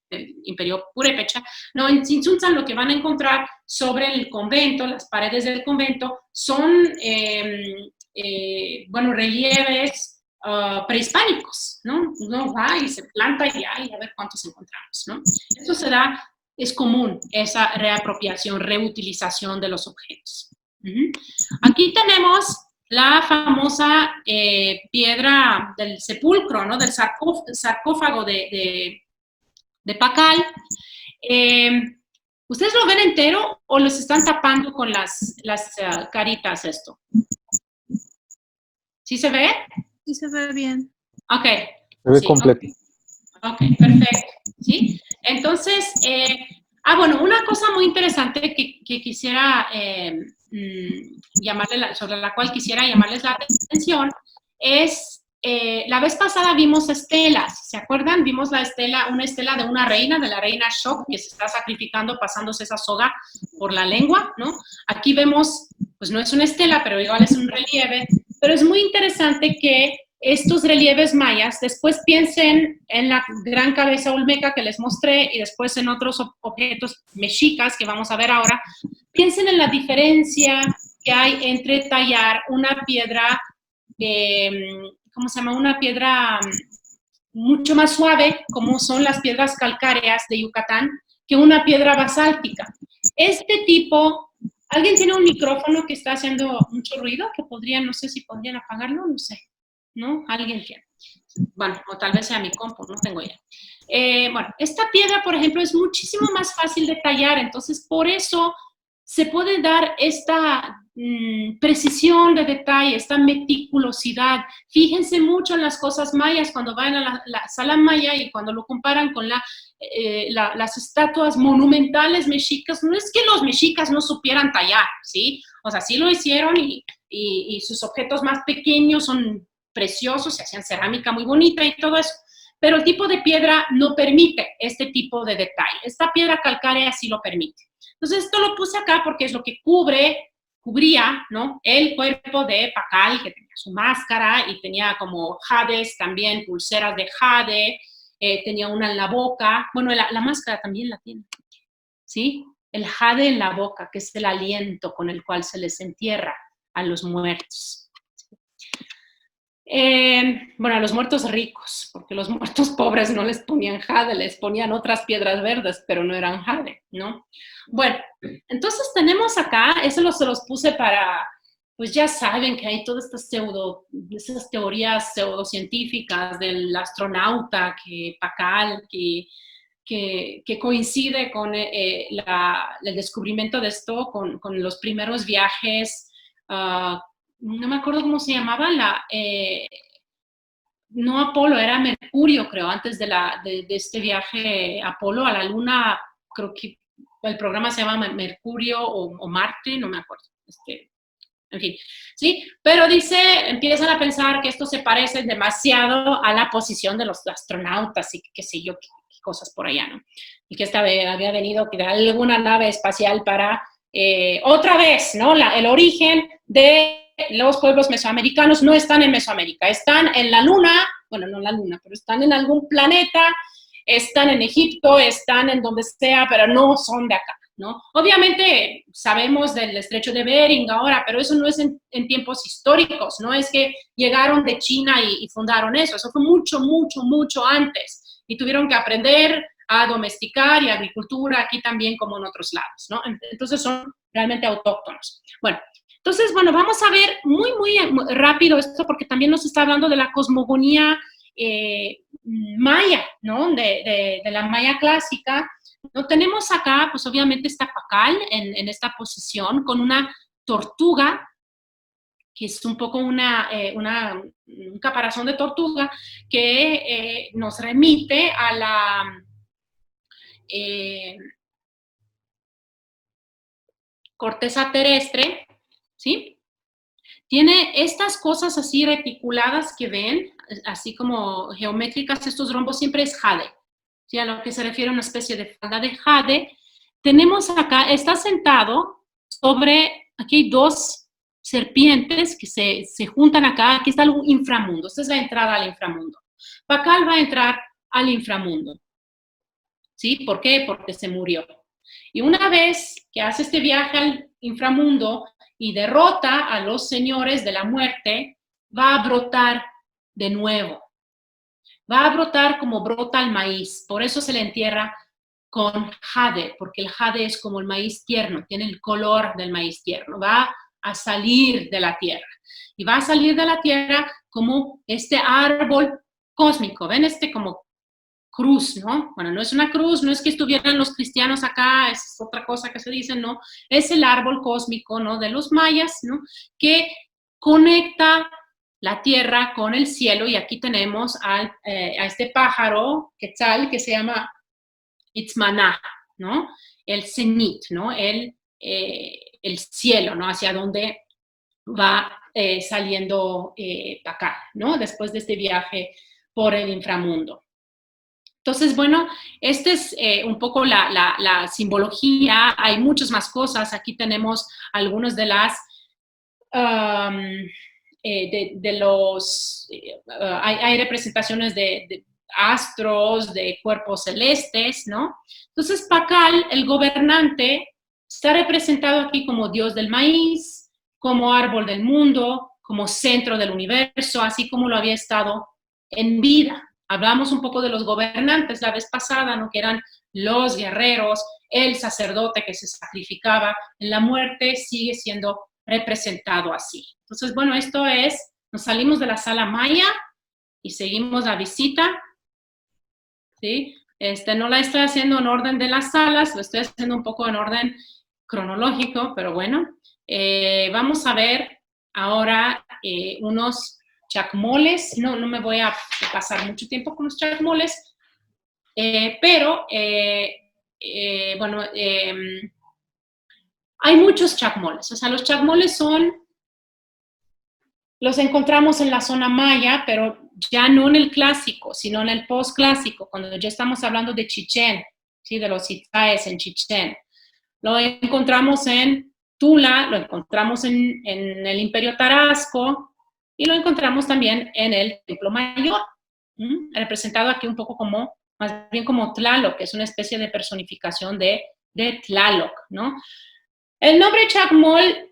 del imperio purépecha. No, en Tzintzuntzan lo que van a encontrar sobre el convento, las paredes del convento, son relieves prehispánicos, ¿no? Uno va y se planta y a ver cuántos encontramos, ¿no? Eso es común, esa reapropiación, reutilización de los objetos. Aquí tenemos la famosa piedra del sepulcro, ¿no? Del sarcófago de Pacal. ¿Ustedes lo ven entero o los están tapando con las caritas esto? ¿Sí se ve? Sí se ve bien. Ok. Se ve completo. Ok, perfecto. ¿Sí? Entonces, una cosa muy interesante que quisiera sobre la cual quisiera llamarles la atención es, la vez pasada vimos estelas, ¿se acuerdan? Vimos una estela de una reina, de la reina Shock, que se está sacrificando pasándose esa soga por la lengua, ¿no? Aquí vemos, pues no es una estela, pero igual es un relieve, pero es muy interesante que estos relieves mayas, después piensen en la gran cabeza olmeca que les mostré y después en otros objetos mexicas que vamos a ver ahora, piensen en la diferencia que hay entre tallar una piedra, ¿cómo se llama? Una piedra mucho más suave, como son las piedras calcáreas de Yucatán, que una piedra basáltica. Este tipo, ¿alguien tiene un micrófono que está haciendo mucho ruido? Que no sé si podrían apagarlo, no sé. ¿No? Alguien tiene. Bueno, o tal vez sea mi compu, no tengo idea. Esta piedra, por ejemplo, es muchísimo más fácil de tallar, entonces por eso se puede dar esta precisión de detalle, esta meticulosidad. Fíjense mucho en las cosas mayas cuando van a la sala maya y cuando lo comparan con las estatuas monumentales mexicas. No es que los mexicas no supieran tallar, ¿sí? O sea, sí lo hicieron y sus objetos más pequeños son preciosos, se hacían cerámica muy bonita y todo eso, pero el tipo de piedra no permite este tipo de detalle. Esta piedra calcárea sí lo permite. Entonces, esto lo puse acá porque es lo que cubría, ¿no? El cuerpo de Pacal, que tenía su máscara y tenía como jades también, pulseras de jade, tenía una en la boca. Bueno, la máscara también la tiene, ¿sí? El jade en la boca, que es el aliento con el cual se les entierra a los muertos. A los muertos ricos, porque los muertos pobres no les ponían jade, les ponían otras piedras verdes, pero no eran jade, ¿no? Bueno, entonces tenemos acá, eso se los puse para, pues ya saben que hay todas estas teorías pseudocientíficas del astronauta, que Pacal, que coincide con el descubrimiento de esto, con los primeros viajes, no me acuerdo cómo se llamaba, no Apolo, era Mercurio, creo, antes de este viaje Apolo a la Luna. Creo que el programa se llama Mercurio o Marte, no me acuerdo. En fin, ¿sí? Pero empiezan a pensar que esto se parece demasiado a la posición de los astronautas y qué sé yo, qué cosas por allá, ¿no? Y que había venido de alguna nave espacial para, otra vez, ¿no? El origen de los pueblos mesoamericanos no están en Mesoamérica, están en la Luna, bueno, no en la Luna, pero están en algún planeta, están en Egipto, están en donde sea, pero no son de acá, ¿no? Obviamente sabemos del estrecho de Bering ahora, pero eso no es en tiempos históricos, no es que llegaron de China y fundaron eso fue mucho, mucho, mucho antes, y tuvieron que aprender a domesticar y agricultura aquí también como en otros lados, ¿no? Entonces son realmente autóctonos. Bueno, entonces, bueno, vamos a ver muy rápido esto porque también nos está hablando de la cosmogonía maya, ¿no? De la maya clásica. ¿No? Tenemos acá, pues obviamente está Pacal en esta posición con una tortuga, que es un poco un caparazón de tortuga, que nos remite a la corteza terrestre, ¿sí? Tiene estas cosas así reticuladas que ven, así como geométricas, estos rombos, siempre es jade, ¿sí? A lo que se refiere a una especie de falda de jade. Tenemos acá, está sentado sobre, aquí hay dos serpientes que se juntan acá, aquí está el inframundo, esta es la entrada al inframundo. Pacal va a entrar al inframundo, ¿sí? ¿Por qué? Porque se murió. Y una vez que hace este viaje al inframundo y derrota a los señores de la muerte, va a brotar de nuevo. Va a brotar como brota el maíz. Por eso se le entierra con jade, porque el jade es como el maíz tierno, tiene el color del maíz tierno. Va a salir de la tierra. Y va a salir de la tierra como este árbol cósmico. ¿Ven? Este como cruz, ¿no? Bueno, no es una cruz, no es que estuvieran los cristianos acá, es otra cosa que se dice, no, es el árbol cósmico, ¿no? De los mayas, ¿no? Que conecta la tierra con el cielo, y aquí tenemos a este pájaro quetzal que se llama Itzmaná, ¿no? El cenit, ¿no? El cielo, ¿no? Hacia donde va saliendo acá, ¿no? Después de este viaje por el inframundo. Entonces, bueno, esta es un poco la simbología. Hay muchas más cosas. Aquí tenemos algunas de las, hay representaciones de astros, de cuerpos celestes, ¿no? Entonces, Pacal, el gobernante, está representado aquí como dios del maíz, como árbol del mundo, como centro del universo, así como lo había estado en vida. Hablamos un poco de los gobernantes la vez pasada, ¿no? Que eran los guerreros, el sacerdote que se sacrificaba. En la muerte sigue siendo representado así. Entonces, bueno, esto es, nos salimos de la sala maya y seguimos la visita, ¿sí? No la estoy haciendo en orden de las salas, lo estoy haciendo un poco en orden cronológico, pero bueno, vamos a ver ahora unos chacmoles. No me voy a pasar mucho tiempo con los chacmoles, pero bueno, hay muchos chacmoles. O sea, los chacmoles los encontramos en la zona maya, pero ya no en el clásico, sino en el postclásico, cuando ya estamos hablando de Chichén, ¿sí? De los Itzaes en Chichén. Lo encontramos en Tula, lo encontramos en el Imperio Tarasco, y lo encontramos también en el Templo Mayor, representado aquí un poco como, más bien como Tlaloc, que es una especie de personificación de Tlaloc, ¿no? El nombre Chacmol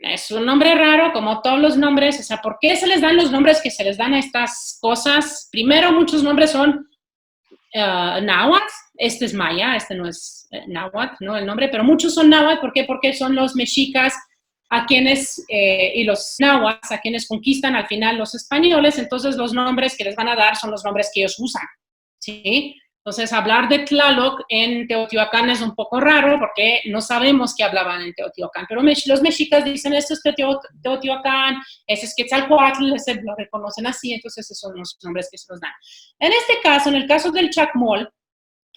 es un nombre raro, como todos los nombres. O sea, ¿por qué se les dan los nombres que se les dan a estas cosas? Primero, muchos nombres son náhuatl. Este es maya, este no es náhuatl, ¿no? El nombre, pero muchos son náhuatl. ¿Por qué? Porque son los mexicas a quienes, y los náhuatl a quienes conquistan al final los españoles. Entonces, los nombres que les van a dar son los nombres que ellos usan, ¿sí? Entonces, hablar de Tlaloc en Teotihuacán es un poco raro porque no sabemos qué hablaban en Teotihuacán, pero los mexicas dicen, esto es Teotihuacán, ese es Quetzalcoatl, ese lo reconocen así, entonces esos son los nombres que se nos dan. En este caso, en el caso del Chacmol,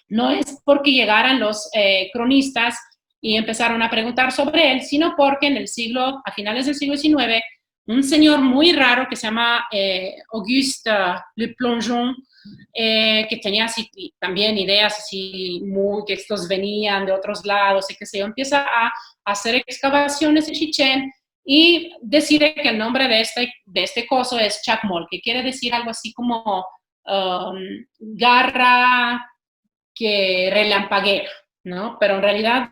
no es porque llegaran los cronistas y empezaron a preguntar sobre él, sino porque a finales del siglo XIX, un señor muy raro que se llama Auguste Le Plongeon, que tenía así también ideas así que estos venían de otros lados y que se empieza a hacer excavaciones en Chichén y decide que el nombre de este coso es Chacmol, que quiere decir algo así como garra que relampaguea, ¿no? Pero en realidad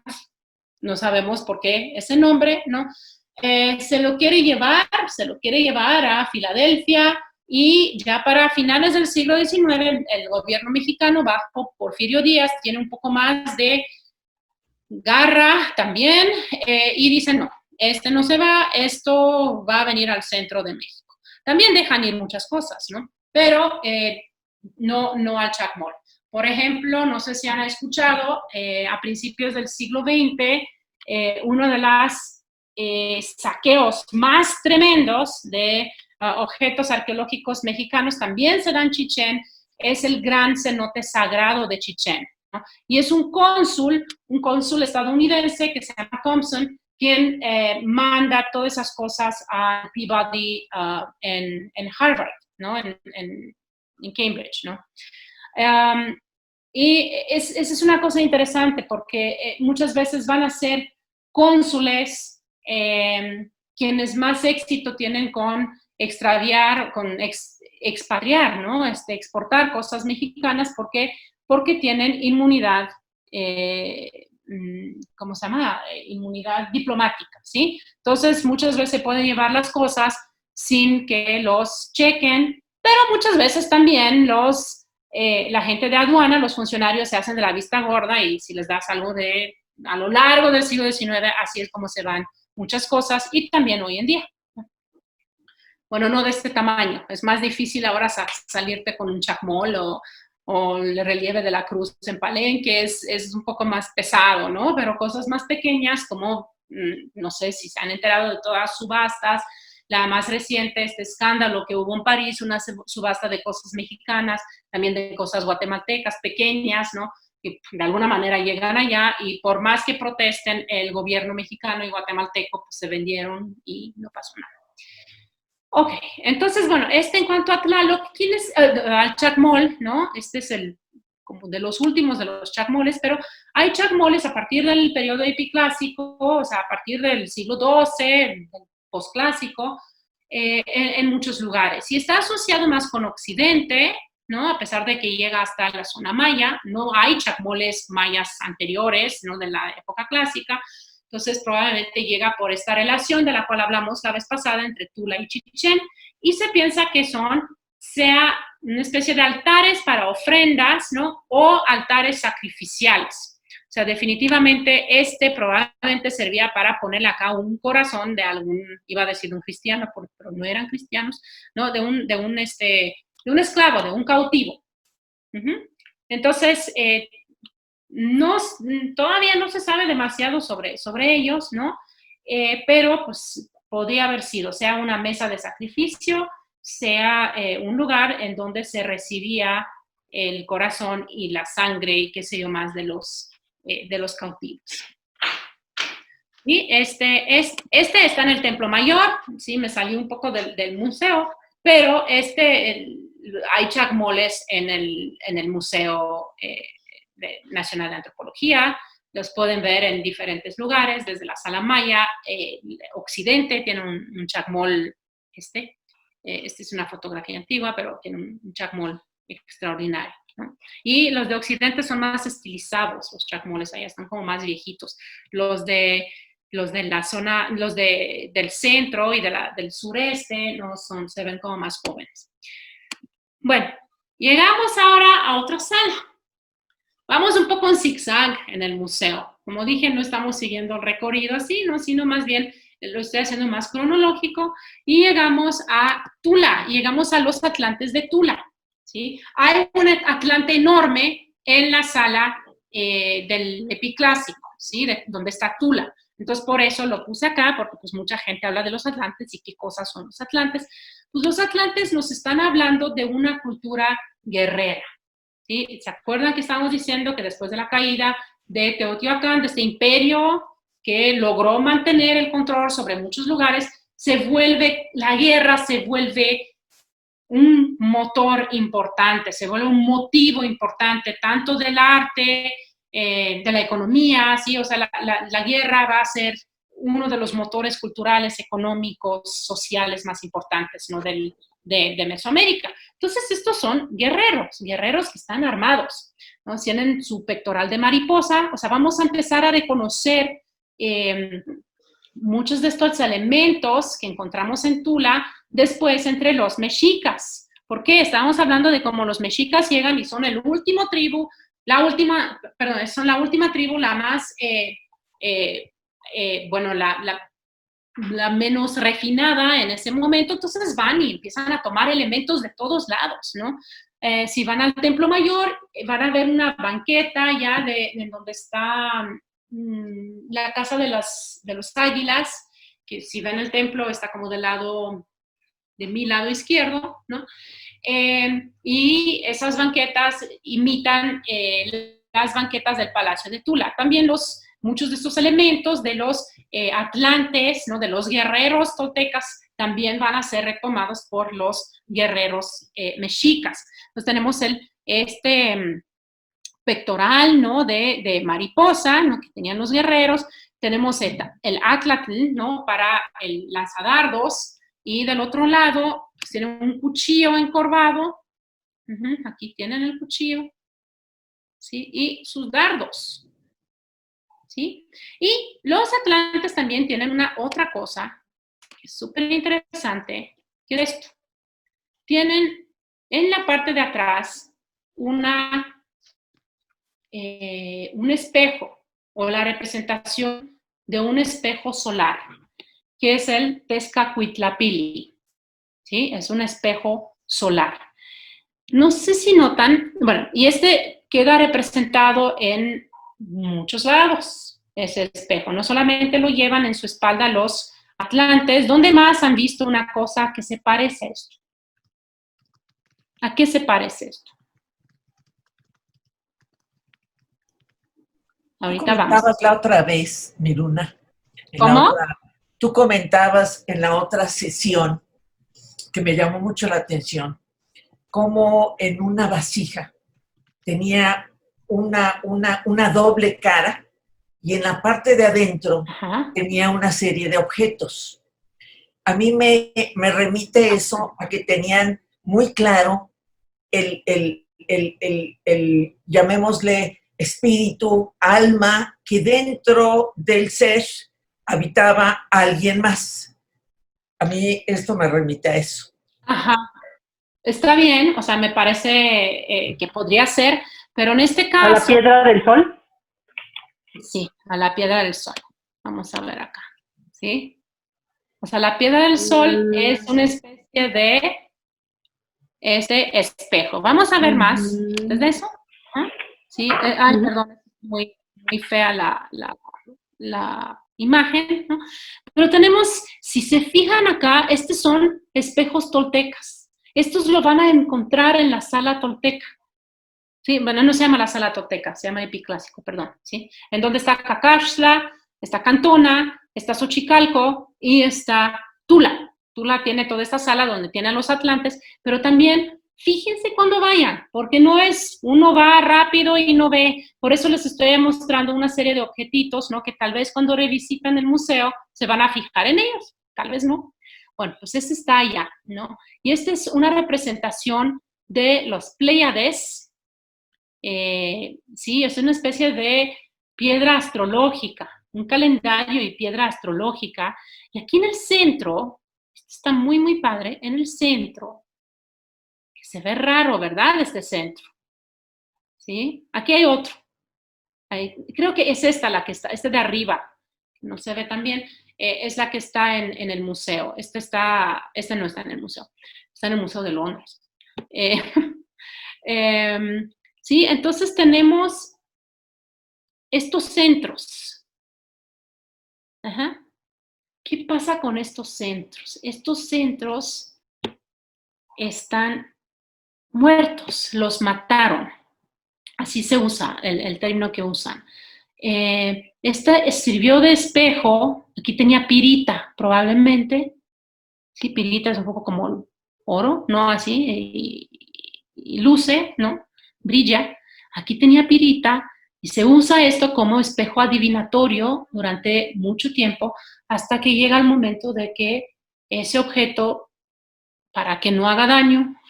no sabemos por qué ese nombre, ¿no? Se lo quiere llevar a Filadelfia, Y ya para finales del siglo XIX, el gobierno mexicano, bajo Porfirio Díaz, tiene un poco más de garra también, y dicen, no, este no se va, esto va a venir al centro de México. También dejan ir muchas cosas, ¿no? Pero no al Chacmol. Por ejemplo, no sé si han escuchado, a principios del siglo XX, uno de los saqueos más tremendos de objetos arqueológicos mexicanos también se da en Chichén, es el gran cenote sagrado de Chichén, ¿no? Y es un cónsul estadounidense que se llama Thompson, quien manda todas esas cosas a Peabody en Harvard, ¿no? En Cambridge, ¿no? Y esa es una cosa interesante porque muchas veces van a ser cónsules quienes más éxito tienen con extraviar, con expatriar, ¿no? Exportar cosas mexicanas porque tienen inmunidad, ¿cómo se llama? Inmunidad diplomática, ¿sí? Entonces, muchas veces se pueden llevar las cosas sin que los chequen, pero muchas veces también la gente de aduana, los funcionarios se hacen de la vista gorda y si les das algo a lo largo del siglo XIX, así es como se van muchas cosas y también hoy en día. Bueno, no de este tamaño, es más difícil ahora salirte con un chacmol o el relieve de la cruz en Palenque, es un poco más pesado, ¿no? Pero cosas más pequeñas como, no sé si se han enterado de todas las subastas, la más reciente, este escándalo que hubo en París, una subasta de cosas mexicanas, también de cosas guatemaltecas pequeñas, ¿no? Que de alguna manera llegan allá y por más que protesten, el gobierno mexicano y guatemalteco pues se vendieron y no pasó nada. Ok, entonces, bueno, en cuanto a Tlaloc, al chacmol, ¿no? Este es como de los últimos de los chacmoles, pero hay chacmoles a partir del periodo epiclásico, o sea, a partir del siglo XII, posclásico, en muchos lugares. Y está asociado más con Occidente, ¿no? A pesar de que llega hasta la zona maya, no hay chacmoles mayas anteriores, ¿no? De la época clásica. Entonces, probablemente llega por esta relación de la cual hablamos la vez pasada entre Tula y Chichén, y se piensa que sea una especie de altares para ofrendas, ¿no? O altares sacrificiales. O sea, definitivamente probablemente servía para ponerle acá un corazón de iba a decir un cristiano, pero no eran cristianos, ¿no? De un esclavo, de un cautivo. Entonces, todavía no se sabe demasiado sobre ellos, ¿no? Pero pues podría haber sido, sea una mesa de sacrificio, sea un lugar en donde se recibía el corazón y la sangre y qué sé yo más de los cautivos. Y este está en el Templo Mayor, sí, me salió un poco del museo, pero hay chacmoles en el Museo Nacional de Antropología, los pueden ver en diferentes lugares, desde la Sala Maya, Occidente tiene un chacmol, este es una fotografía antigua, pero tiene un chacmol extraordinario, ¿no? Y los de Occidente son más estilizados, los chacmoles allá están como más viejitos. Los de la zona, del centro y del sureste se ven como más jóvenes. Bueno, llegamos ahora a otra sala. Vamos un poco en zigzag en el museo. Como dije, no estamos siguiendo el recorrido así, ¿no? Sino más bien lo estoy haciendo más cronológico. Y llegamos a Tula, llegamos a los atlantes de Tula, ¿sí? Hay un atlante enorme en la sala del epiclásico, ¿sí? Donde está Tula. Entonces, por eso lo puse acá, porque pues mucha gente habla de los atlantes y qué cosas son los atlantes. Pues los atlantes nos están hablando de una cultura guerrera, ¿sí? ¿Se acuerdan que estábamos diciendo que después de la caída de Teotihuacán, de este imperio que logró mantener el control sobre muchos lugares, la guerra se vuelve un motor importante, se vuelve un motivo importante, tanto del arte, de la economía, ¿sí? O sea, la guerra va a ser uno de los motores culturales, económicos, sociales más importantes, ¿no? de Mesoamérica. Entonces, estos son guerreros que están armados, ¿no? Tienen su pectoral de mariposa, o sea, vamos a empezar a reconocer muchos de estos elementos que encontramos en Tula después entre los mexicas. ¿Por qué? Estábamos hablando de cómo los mexicas llegan y son el último tribu, son la última tribu, la más, bueno, la menos refinada en ese momento, entonces van y empiezan a tomar elementos de todos lados, ¿no? Si van al Templo Mayor, van a ver una banqueta ya de donde está la casa de los águilas, que si ven el templo está como de mi lado izquierdo, ¿no? Y esas banquetas imitan las banquetas del Palacio de Tula. También muchos de estos elementos de los atlantes, ¿no? De los guerreros toltecas, también van a ser retomados por los guerreros mexicas. Entonces tenemos este pectoral, ¿no? de mariposa, ¿no? Que tenían los guerreros. Tenemos el atlatl, ¿no? Para el lanzadardos. Y del otro lado, pues tienen un cuchillo encorvado. Aquí tienen el cuchillo. ¿Sí? Y sus dardos. ¿Sí? Y los atlantes también tienen otra cosa que es súper interesante, que es esto. Tienen en la parte de atrás un espejo o la representación de un espejo solar, que es el Tezcatlipoca, ¿sí? Es un espejo solar. No sé si notan, bueno, y este queda representado en muchos lados, ese espejo. No solamente lo llevan en su espalda los atlantes. ¿Dónde más han visto una cosa que se parece a esto? ¿A qué se parece esto? Ahorita vamos. Comentabas la otra vez, Miruna. ¿Cómo? Tú comentabas en la otra sesión, que me llamó mucho la atención, cómo en una vasija tenía una doble cara y en la parte de adentro tenía una serie de objetos. A mí me remite eso a que tenían muy claro el llamémosle, espíritu, alma, que dentro del ser habitaba alguien más. A mí esto me remite a eso. Ajá. Está bien, o sea, me parece que podría ser, pero en este caso... ¿A la piedra del sol? Sí, a la piedra del sol. Vamos a ver acá, ¿sí? O sea, la piedra del sol es una especie de ese espejo. Vamos a ver más de eso. ¿Ah? Sí, ay, perdón, es muy fea la imagen, ¿no? Pero tenemos, si se fijan acá, estos son espejos toltecas. Estos lo van a encontrar en la sala tolteca. Sí, bueno, no se llama la sala tolteca, se llama epiclásico, perdón, ¿sí? En donde está Cacaxtla, está Cantona, está Xochicalco y está Tula. Tula tiene toda esta sala donde tienen los atlantes, pero también fíjense cuando vayan, porque no es, uno va rápido y no ve, por eso les estoy mostrando una serie de objetitos, ¿no? Que tal vez cuando revisitan el museo se van a fijar en ellos, tal vez no. Bueno, pues este está allá, ¿no? Y esta es una representación de los Pléyades. Sí, es una especie de piedra astrológica, un calendario y piedra astrológica. Y aquí en el centro, esto está muy, muy padre, en el centro, que se ve raro, ¿verdad? Este centro. ¿Sí? Aquí hay otro. Creo que es esta la que está, este de arriba, no se ve tan bien, es la que está en el museo. Este no está en el museo, está en el Museo de Londres. Sí, entonces tenemos estos centros. Ajá. ¿Qué pasa con estos centros? Estos centros están muertos, los mataron. Así se usa el término que usan. Esta sirvió de espejo. Aquí tenía pirita, probablemente. Sí, pirita es un poco como oro, ¿no? Así, y luce, ¿no? Brilla. Aquí tenía pirita y se usa esto como espejo adivinatorio durante mucho tiempo hasta que llega el momento de que ese objeto, para que no haga daño,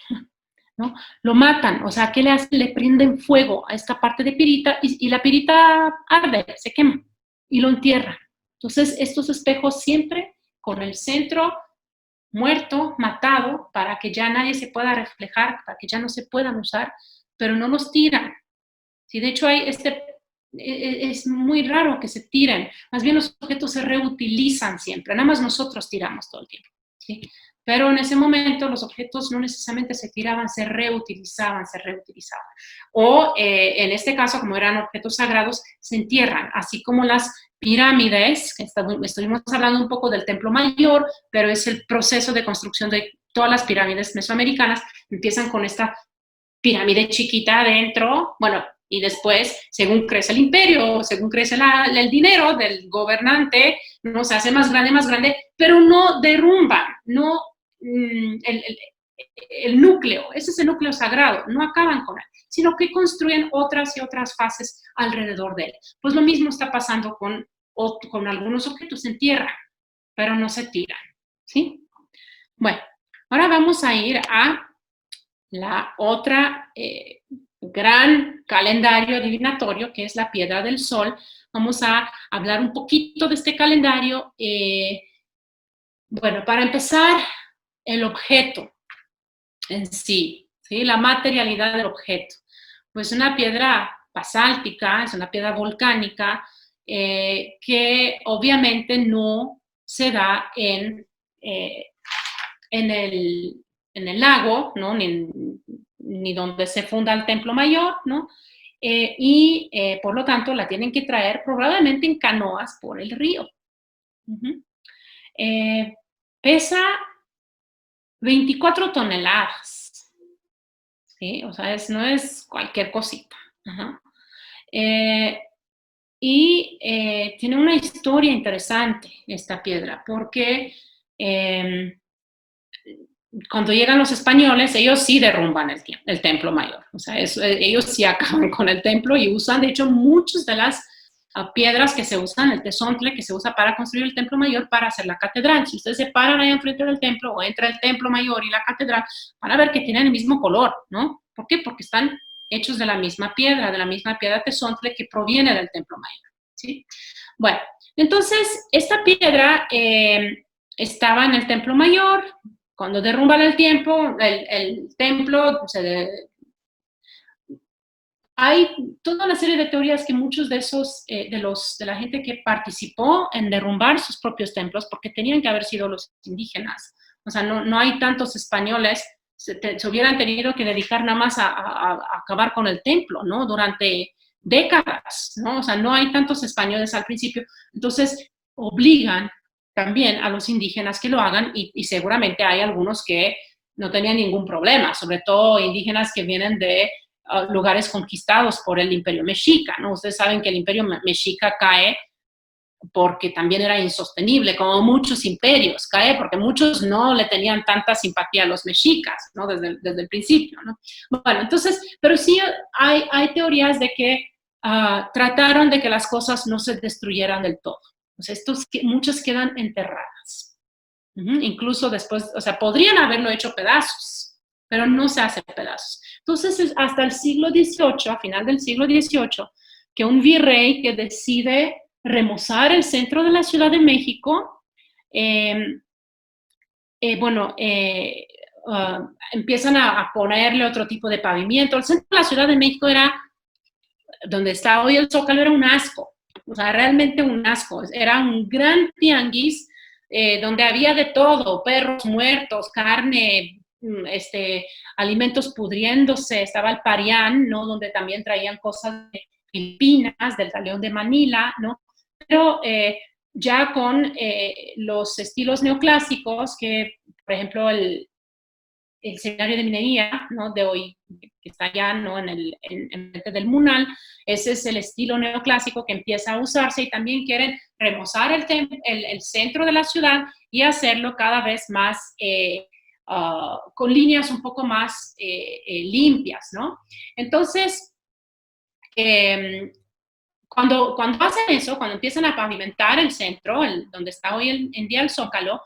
¿no? Lo matan, o sea, ¿qué le hacen? Le prenden fuego a esta parte de pirita y la pirita arde, se quema y lo entierran. Entonces, estos espejos siempre con el centro muerto, matado, para que ya nadie se pueda reflejar, para que ya no se puedan usar, pero no los tiran. Sí, de hecho, es muy raro que se tiren. Más bien los objetos se reutilizan siempre. Nada más nosotros tiramos todo el tiempo. ¿Sí? Pero en ese momento los objetos no necesariamente se tiraban, se reutilizaban, se reutilizaban. O en este caso, como eran objetos sagrados, se entierran, así como las pirámides, que estuvimos hablando un poco del Templo Mayor, pero es el proceso de construcción de todas las pirámides mesoamericanas. Empiezan con esta pirámide chiquita adentro, bueno, y después, según crece el imperio, según crece el dinero del gobernante, ¿no? Se hace más grande, pero no derrumban, no el núcleo, ese es el núcleo sagrado, no acaban con él, sino que construyen otras y otras fases alrededor de él. Pues lo mismo está pasando con algunos objetos, se entierran, pero no se tiran, ¿sí? Bueno, ahora vamos a ir a la otra gran calendario divinatorio, que es la piedra del sol. Vamos a hablar un poquito de este calendario. Bueno, para empezar, el objeto en sí, ¿sí? La materialidad del objeto. Pues una piedra basáltica, es una piedra volcánica, que obviamente no se da en el lago, ¿no? Ni donde se funda el Templo Mayor, ¿no? Por lo tanto la tienen que traer probablemente en canoas por el río. Pesa 24 toneladas, ¿sí? O sea, no es cualquier cosita. Tiene una historia interesante esta piedra, porque cuando llegan los españoles, ellos sí derrumban el Templo Mayor. O sea, ellos sí acaban con el templo y usan, de hecho, muchas de las piedras que se usan, el tezontle que se usa para construir el Templo Mayor, para hacer la catedral. Si ustedes se paran ahí enfrente del templo o entre el Templo Mayor y la catedral, van a ver que tienen el mismo color, ¿no? ¿Por qué? Porque están hechos de la misma piedra tezontle que proviene del Templo Mayor, ¿sí? Bueno, entonces, esta piedra estaba en el Templo Mayor. Cuando derrumban el templo, hay toda una serie de teorías que muchos de esos, de la gente que participó en derrumbar sus propios templos, porque tenían que haber sido los indígenas. O sea, no hay tantos españoles, se hubieran tenido que dedicar nada más a acabar con el templo, ¿no? Durante décadas, ¿no? O sea, no hay tantos españoles al principio. Entonces, obligan también a los indígenas que lo hagan y seguramente hay algunos que no tenían ningún problema, sobre todo indígenas que vienen de lugares conquistados por el Imperio Mexica, ¿no? Ustedes saben que el Imperio Mexica cae porque también era insostenible, como muchos imperios, cae porque muchos no le tenían tanta simpatía a los mexicas, ¿no? Desde el principio, ¿no? Bueno, entonces, pero sí hay teorías de que trataron de que las cosas no se destruyeran del todo. O sea, muchas quedan enterradas. Incluso después, o sea, podrían haberlo hecho pedazos, pero no se hace pedazos. Entonces, es hasta el siglo XVIII, a final del siglo XVIII, que un virrey que decide remozar el centro de la Ciudad de México, empiezan a ponerle otro tipo de pavimento. El centro de la Ciudad de México donde está hoy el Zócalo, era un asco. O sea, realmente un asco. Era un gran tianguis donde había de todo, perros muertos, carne, alimentos pudriéndose. Estaba el Parián, ¿no? Donde también traían cosas de Filipinas, del Galeón de Manila, ¿no? Pero ya con los estilos neoclásicos, que por ejemplo el seminario de minería, ¿no? De hoy, que está allá, ¿no? en frente del Munal, ese es el estilo neoclásico que empieza a usarse, y también quieren remozar el centro de la ciudad y hacerlo cada vez más con líneas un poco más limpias, ¿no? Entonces, cuando hacen eso, cuando empiezan a pavimentar el centro, donde está hoy en día el Zócalo,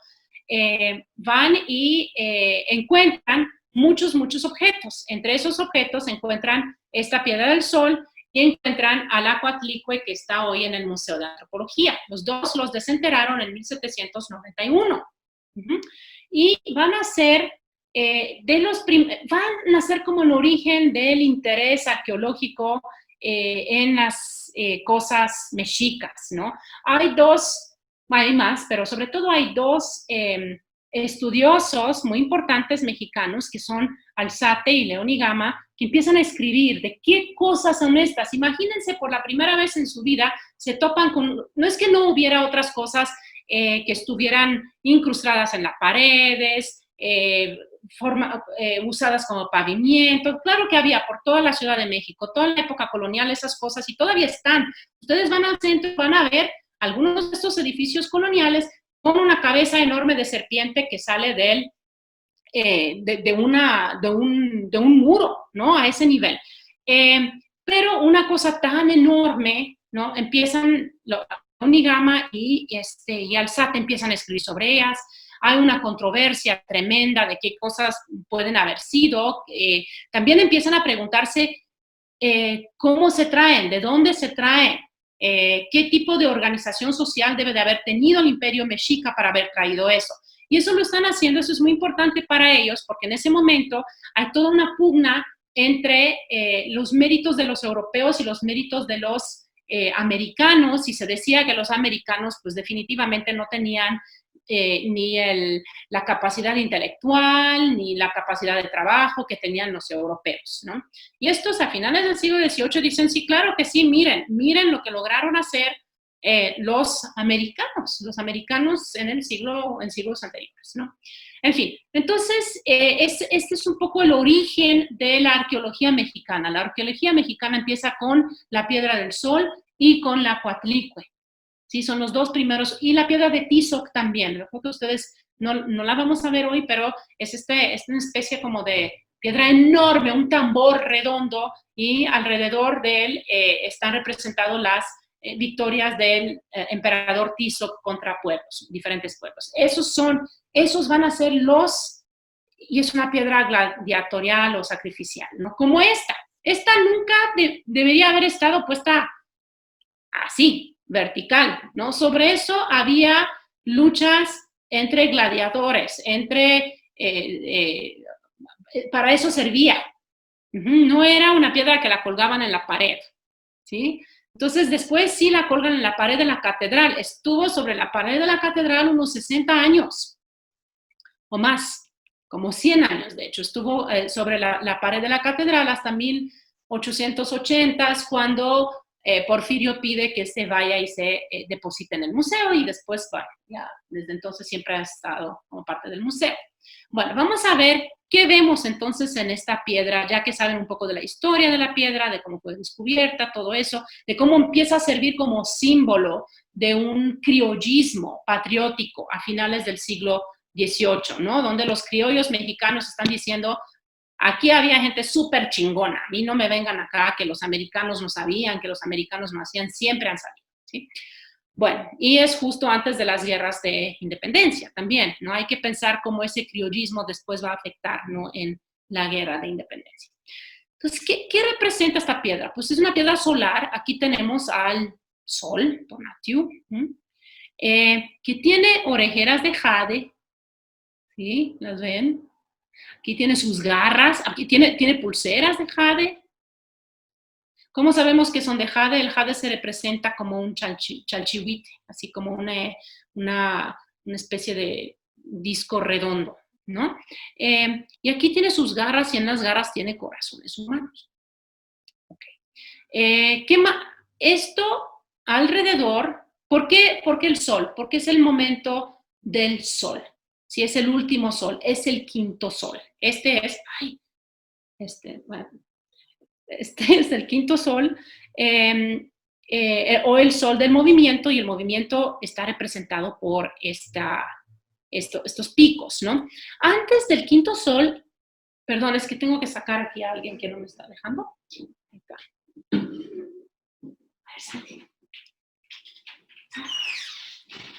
van y encuentran muchos objetos. Entre esos objetos encuentran esta piedra del sol y encuentran al Acuatlicue, que está hoy en el Museo de Antropología. Los dos los desenterraron en 1791. y van a ser van a ser como el origen del interés arqueológico en las cosas mexicas, ¿no? Hay más, pero sobre todo hay dos estudiosos muy importantes mexicanos, que son Alzate y León y Gama, que empiezan a escribir de qué cosas son estas. Imagínense, por la primera vez en su vida se topan con, no es que no hubiera otras cosas que estuvieran incrustadas en las paredes, usadas como pavimento. Claro que había por toda la Ciudad de México, toda la época colonial, esas cosas, y todavía están. Ustedes van al centro, van a ver algunos de estos edificios coloniales con una cabeza enorme de serpiente que sale de un muro, ¿no? A ese nivel. Pero una cosa tan enorme, ¿no? Empiezan Onigama y Alzate empiezan a escribir sobre ellas. Hay una controversia tremenda de qué cosas pueden haber sido. También empiezan a preguntarse cómo se traen, de dónde se traen, qué tipo de organización social debe de haber tenido el Imperio Mexica para haber traído eso. Y eso lo están haciendo, eso es muy importante para ellos, porque en ese momento hay toda una pugna entre los méritos de los europeos y los méritos de los americanos, y se decía que los americanos pues definitivamente no tenían ni la capacidad intelectual, ni la capacidad de trabajo que tenían los europeos, ¿no? Y estos a finales del siglo XVIII dicen, sí, claro que sí, miren lo que lograron hacer los americanos en siglos anteriores, ¿no? En fin, entonces, este es un poco el origen de la arqueología mexicana. La arqueología mexicana empieza con la Piedra del Sol y con la Coatlicue. Sí, son los dos primeros. Y la piedra de Tizoc también. Lo que ustedes no la vamos a ver hoy, pero es una especie como de piedra enorme, un tambor redondo, y alrededor de él están representadas las victorias del emperador Tizoc contra pueblos, diferentes pueblos. Esos van a ser y es una piedra gladiatorial o sacrificial, ¿no? Como esta. Esta nunca debería haber estado puesta así, vertical, ¿no? Sobre eso había luchas entre gladiadores, para eso servía. No era una piedra que la colgaban en la pared, ¿sí? Entonces, después sí la colgan en la pared de la catedral. Estuvo sobre la pared de la catedral unos 60 años o más, como 100 años, de hecho. Estuvo sobre la pared de la catedral hasta 1880, cuando Porfirio pide que se vaya y se deposite en el museo, y después, bueno, ya desde entonces siempre ha estado como parte del museo. Bueno, vamos a ver qué vemos entonces en esta piedra, ya que saben un poco de la historia de la piedra, de cómo fue descubierta, todo eso, de cómo empieza a servir como símbolo de un criollismo patriótico a finales del siglo XVIII, ¿no? Donde los criollos mexicanos están diciendo: aquí había gente súper chingona, a mí no me vengan acá que los americanos no sabían, que los americanos no hacían, siempre han sabido, ¿sí? Bueno, y es justo antes de las guerras de independencia también, ¿no? Hay que pensar cómo ese criollismo después va a afectar, ¿no?, en la guerra de independencia. Entonces, ¿qué representa esta piedra? Pues es una piedra solar. Aquí tenemos al sol, Tonatiuh, que tiene orejeras de jade, ¿sí? ¿Las ven? Aquí tiene sus garras, aquí tiene pulseras de jade. ¿Cómo sabemos que son de jade? El jade se representa como un chalchihuite, así como una especie de disco redondo, ¿no? Y aquí tiene sus garras, y en las garras tiene corazones humanos. Okay. ¿Qué más? Esto alrededor, ¿por qué el sol? Porque es el momento del sol. Si es el último sol, es el quinto sol. Este es el quinto sol, o el sol del movimiento, y el movimiento está representado por estos picos, ¿no? Antes del quinto sol, perdón, es que tengo que sacar aquí a alguien que no me está dejando. Ahí está.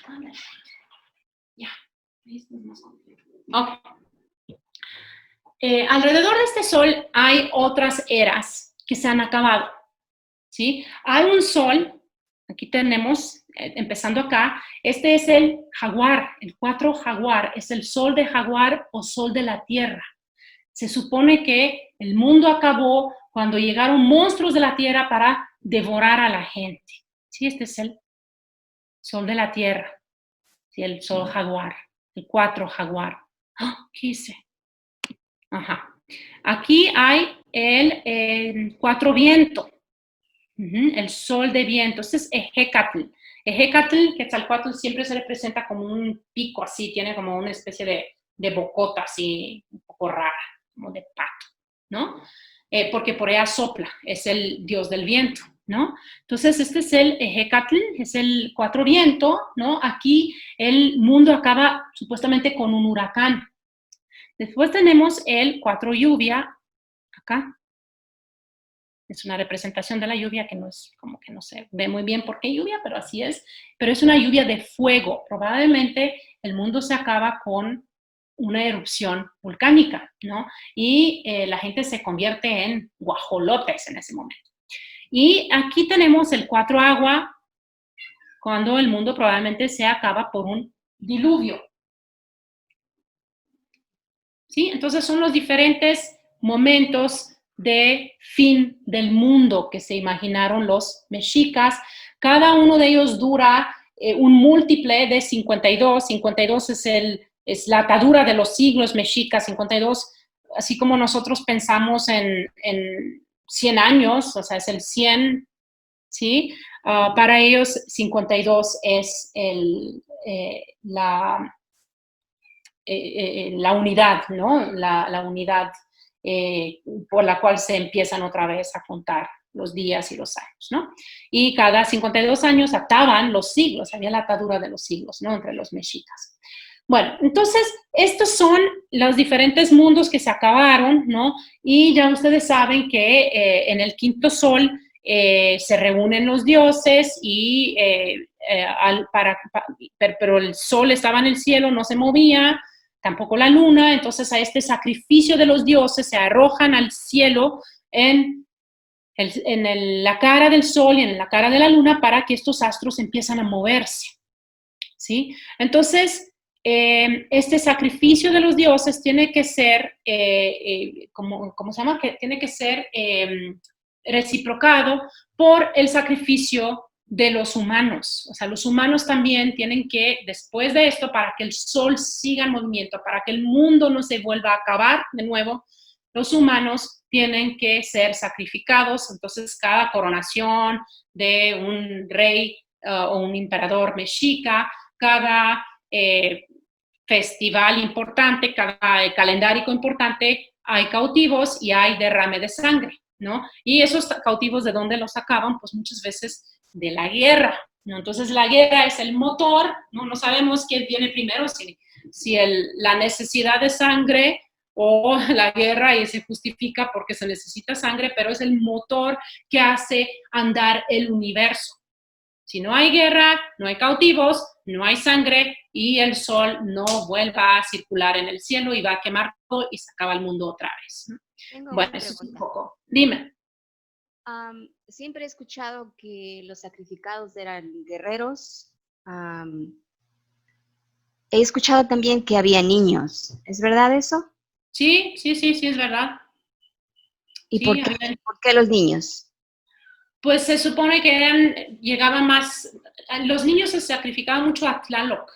A ver, ya, esto es más complicado. Ok. Alrededor de este sol hay otras eras que se han acabado, ¿sí? Hay un sol Aquí tenemos, empezando acá, este es el jaguar, el 4 jaguar, es el sol de jaguar o sol de la tierra. Se supone que el mundo acabó cuando llegaron monstruos de la tierra para devorar a la gente. Sí, este es el sol de la tierra, sí, el sol jaguar, el 4 jaguar. ¿Qué hice? Ajá. Aquí hay el 4 viento. El sol de viento, este es Ejecatl. Ejecatl, Quetzalcóatl, siempre se representa como un pico así, tiene como una especie de bocota así, un poco rara, como de pato, ¿no? Porque por ella sopla, es el dios del viento, ¿no? Entonces, este es el Ejecatl, es el 4 viento, ¿no? Aquí el mundo acaba supuestamente con un huracán. Después tenemos el 4 lluvia, acá. Es una representación de la lluvia que no es, como que no se ve muy bien por qué lluvia, pero así es. Pero es una lluvia de fuego. Probablemente el mundo se acaba con una erupción volcánica, ¿no? Y la gente se convierte en guajolotes en ese momento. Y aquí tenemos el 4 agua, cuando el mundo probablemente se acaba por un diluvio. ¿Sí? Entonces son los diferentes momentos de fin del mundo que se imaginaron los mexicas. Cada uno de ellos dura un múltiple de 52. 52 es la atadura de los siglos mexicas. 52, así como nosotros pensamos en 100 años, o sea, es el 100, ¿sí? Para ellos 52 es la unidad, ¿no? La unidad por la cual se empiezan otra vez a contar los días y los años, ¿no? Y cada 52 años ataban los siglos, había la atadura de los siglos, ¿no? Entre los mexicas. Bueno, entonces, estos son los diferentes mundos que se acabaron, ¿no? Y ya ustedes saben que en el quinto sol se reúnen los dioses y pero el sol estaba en el cielo, no se movía, tampoco la luna, entonces a este sacrificio de los dioses se arrojan al cielo en la cara del sol y en la cara de la luna para que estos astros empiezan a moverse, ¿sí? Entonces, este sacrificio de los dioses tiene que ser, ¿cómo se llama? Que tiene que ser reciprocado por el sacrificio de los humanos. O sea, los humanos también tienen que, después de esto, para que el sol siga en movimiento, para que el mundo no se vuelva a acabar de nuevo, los humanos tienen que ser sacrificados. Entonces, cada coronación de un rey o un emperador mexica, cada festival importante, cada calendario importante, hay cautivos y hay derrame de sangre, ¿no? Y esos cautivos, ¿de dónde los sacaban? Pues muchas veces de la guerra, ¿no? Entonces la guerra es el motor, ¿no? No sabemos quién viene primero, si la necesidad de sangre o la guerra, y se justifica porque se necesita sangre, pero es el motor que hace andar el universo. Si no hay guerra, no hay cautivos, no hay sangre y el sol no vuelva a circular en el cielo y va a quemar todo y se acaba el mundo otra vez, ¿no? Bueno, eso es un poco. Dime. Siempre he escuchado que los sacrificados eran guerreros. He escuchado también que había niños. ¿Es verdad eso? Sí, es verdad. ¿Y sí, por qué los niños? Pues se supone que llegaban más, los niños se sacrificaban mucho a Tlaloc,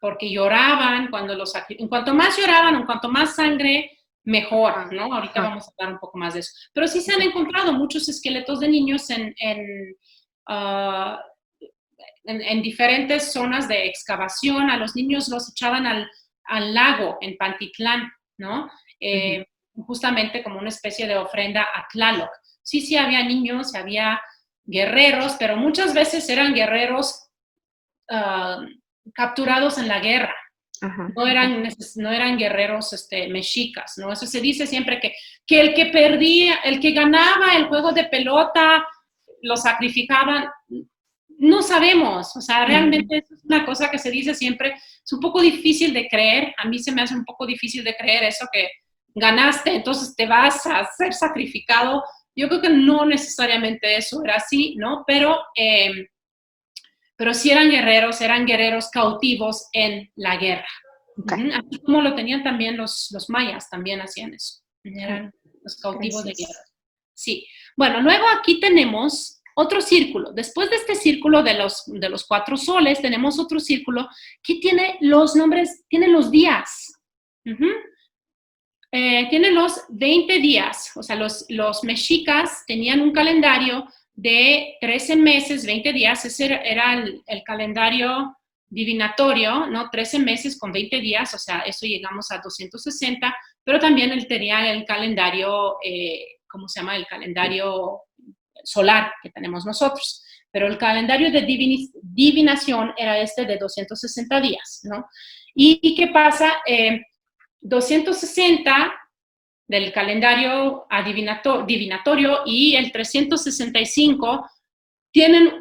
porque lloraban en cuanto más lloraban, en cuanto más sangre, mejor, ¿no? Ahorita vamos a hablar un poco más de eso. Pero sí se han encontrado muchos esqueletos de niños en diferentes zonas de excavación. A los niños los echaban al lago en Pantitlán, ¿no? Justamente como una especie de ofrenda a Tlaloc. Sí había niños, había guerreros, pero muchas veces eran guerreros capturados en la guerra. No eran guerreros mexicas, ¿no? Eso se dice siempre que el que perdía, el que ganaba el juego de pelota, lo sacrificaban. No sabemos, o sea, realmente eso es una cosa que se dice siempre. Es un poco difícil de creer, a mí se me hace un poco difícil de creer eso, que ganaste, entonces te vas a ser sacrificado Yo creo que no necesariamente eso era así, ¿no? Pero sí eran guerreros cautivos en la guerra. Okay. Así como lo tenían también los mayas, también hacían eso. Eran los cautivos de guerra. Sí. Bueno, luego aquí tenemos otro círculo. Después de este círculo de los 4 soles, tenemos otro círculo que tiene los nombres, tiene los días. Tiene los 20 días. O sea, los mexicas tenían un calendario de 13 meses, 20 días. Ese era el calendario divinatorio, ¿no? 13 meses con 20 días, o sea, eso llegamos a 260, pero también él tenía el calendario, ¿cómo se llama? El calendario solar que tenemos nosotros. Pero el calendario de divinación era este de 260 días, ¿no? ¿Y qué pasa? 260 del calendario divinatorio y el 365 tienen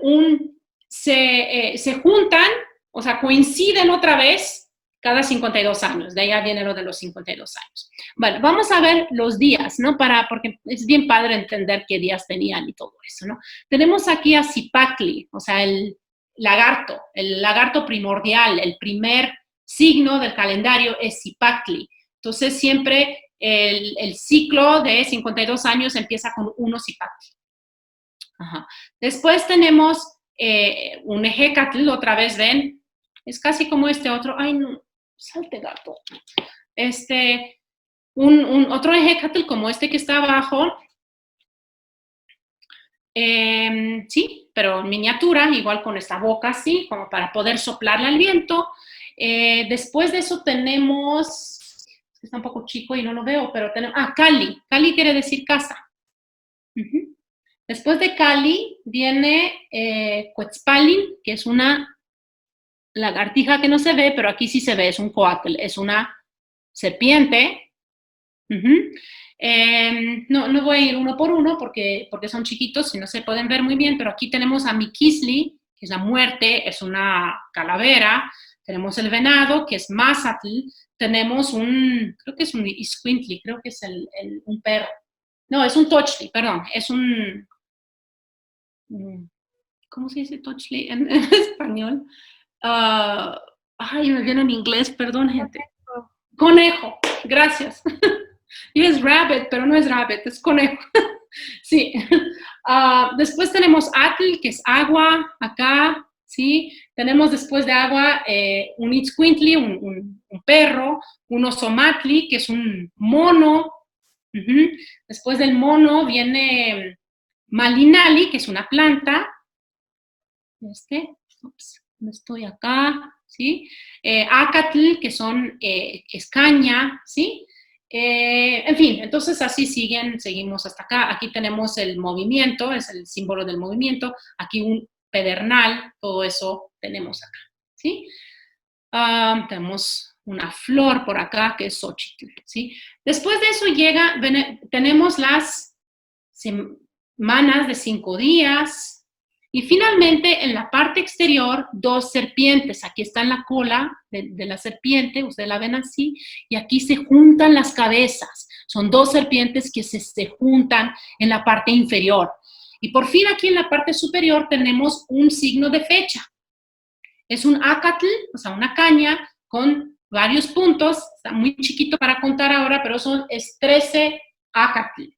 se juntan, o sea, coinciden otra vez cada 52 años. De ahí viene lo de los 52 años. Bueno, vamos a ver los días, ¿no? Porque es bien padre entender qué días tenían y todo eso, ¿no? Tenemos aquí a Zipactli, o sea, el lagarto primordial, el primer signo del calendario es Zipactli. Entonces, siempre el ciclo de 52 años empieza con 1 Zipactli. Después tenemos un Ejecatl, otra vez ven, es casi como este otro, ay no, salte gato. Otro Ejecatl como este que está abajo, sí, pero en miniatura, igual con esta boca así, como para poder soplarle al viento. Después de eso tenemos, está un poco chico y no lo veo, pero tenemos, Cali. Cali quiere decir casa. Después de Cali viene Quetzpalin, que es una lagartija que no se ve, pero aquí sí se ve, es un coatl, es una serpiente. No voy a ir uno por uno porque son chiquitos y no se pueden ver muy bien, pero aquí tenemos a Miquisli, que es la muerte, es una calavera. Tenemos el venado, que es Mazatl. Tenemos creo que es un Iscuintli, creo que es un perro. No, es un Tochtli, perdón, es un... ¿Cómo se dice Tochtli en español? Me viene en inglés, perdón, gente. Conejo, gracias. Y es rabbit, pero no es rabbit, es conejo. Sí. Después tenemos Atl, que es agua, acá, ¿sí? Tenemos después de agua un Itzcuintli, un perro, un Osomatli, que es un mono. Después del mono viene Malinali, que es una planta. No estoy acá, ¿sí? Acatl, que es caña, ¿sí? En fin, entonces así seguimos hasta acá. Aquí tenemos el movimiento, es el símbolo del movimiento. Aquí un pedernal, todo eso tenemos acá, ¿sí? Tenemos una flor por acá que es Xochitl, ¿sí? Después de eso tenemos las semanas de 5 días, y finalmente, en la parte exterior, 2 serpientes. Aquí está en la cola de la serpiente, ustedes la ven así, y aquí se juntan las cabezas. Son 2 serpientes que se juntan en la parte inferior. Y por fin aquí en la parte superior tenemos un signo de fecha. Es un acatl, o sea, una caña con varios puntos. Está muy chiquito para contar ahora, pero es 13 acatl.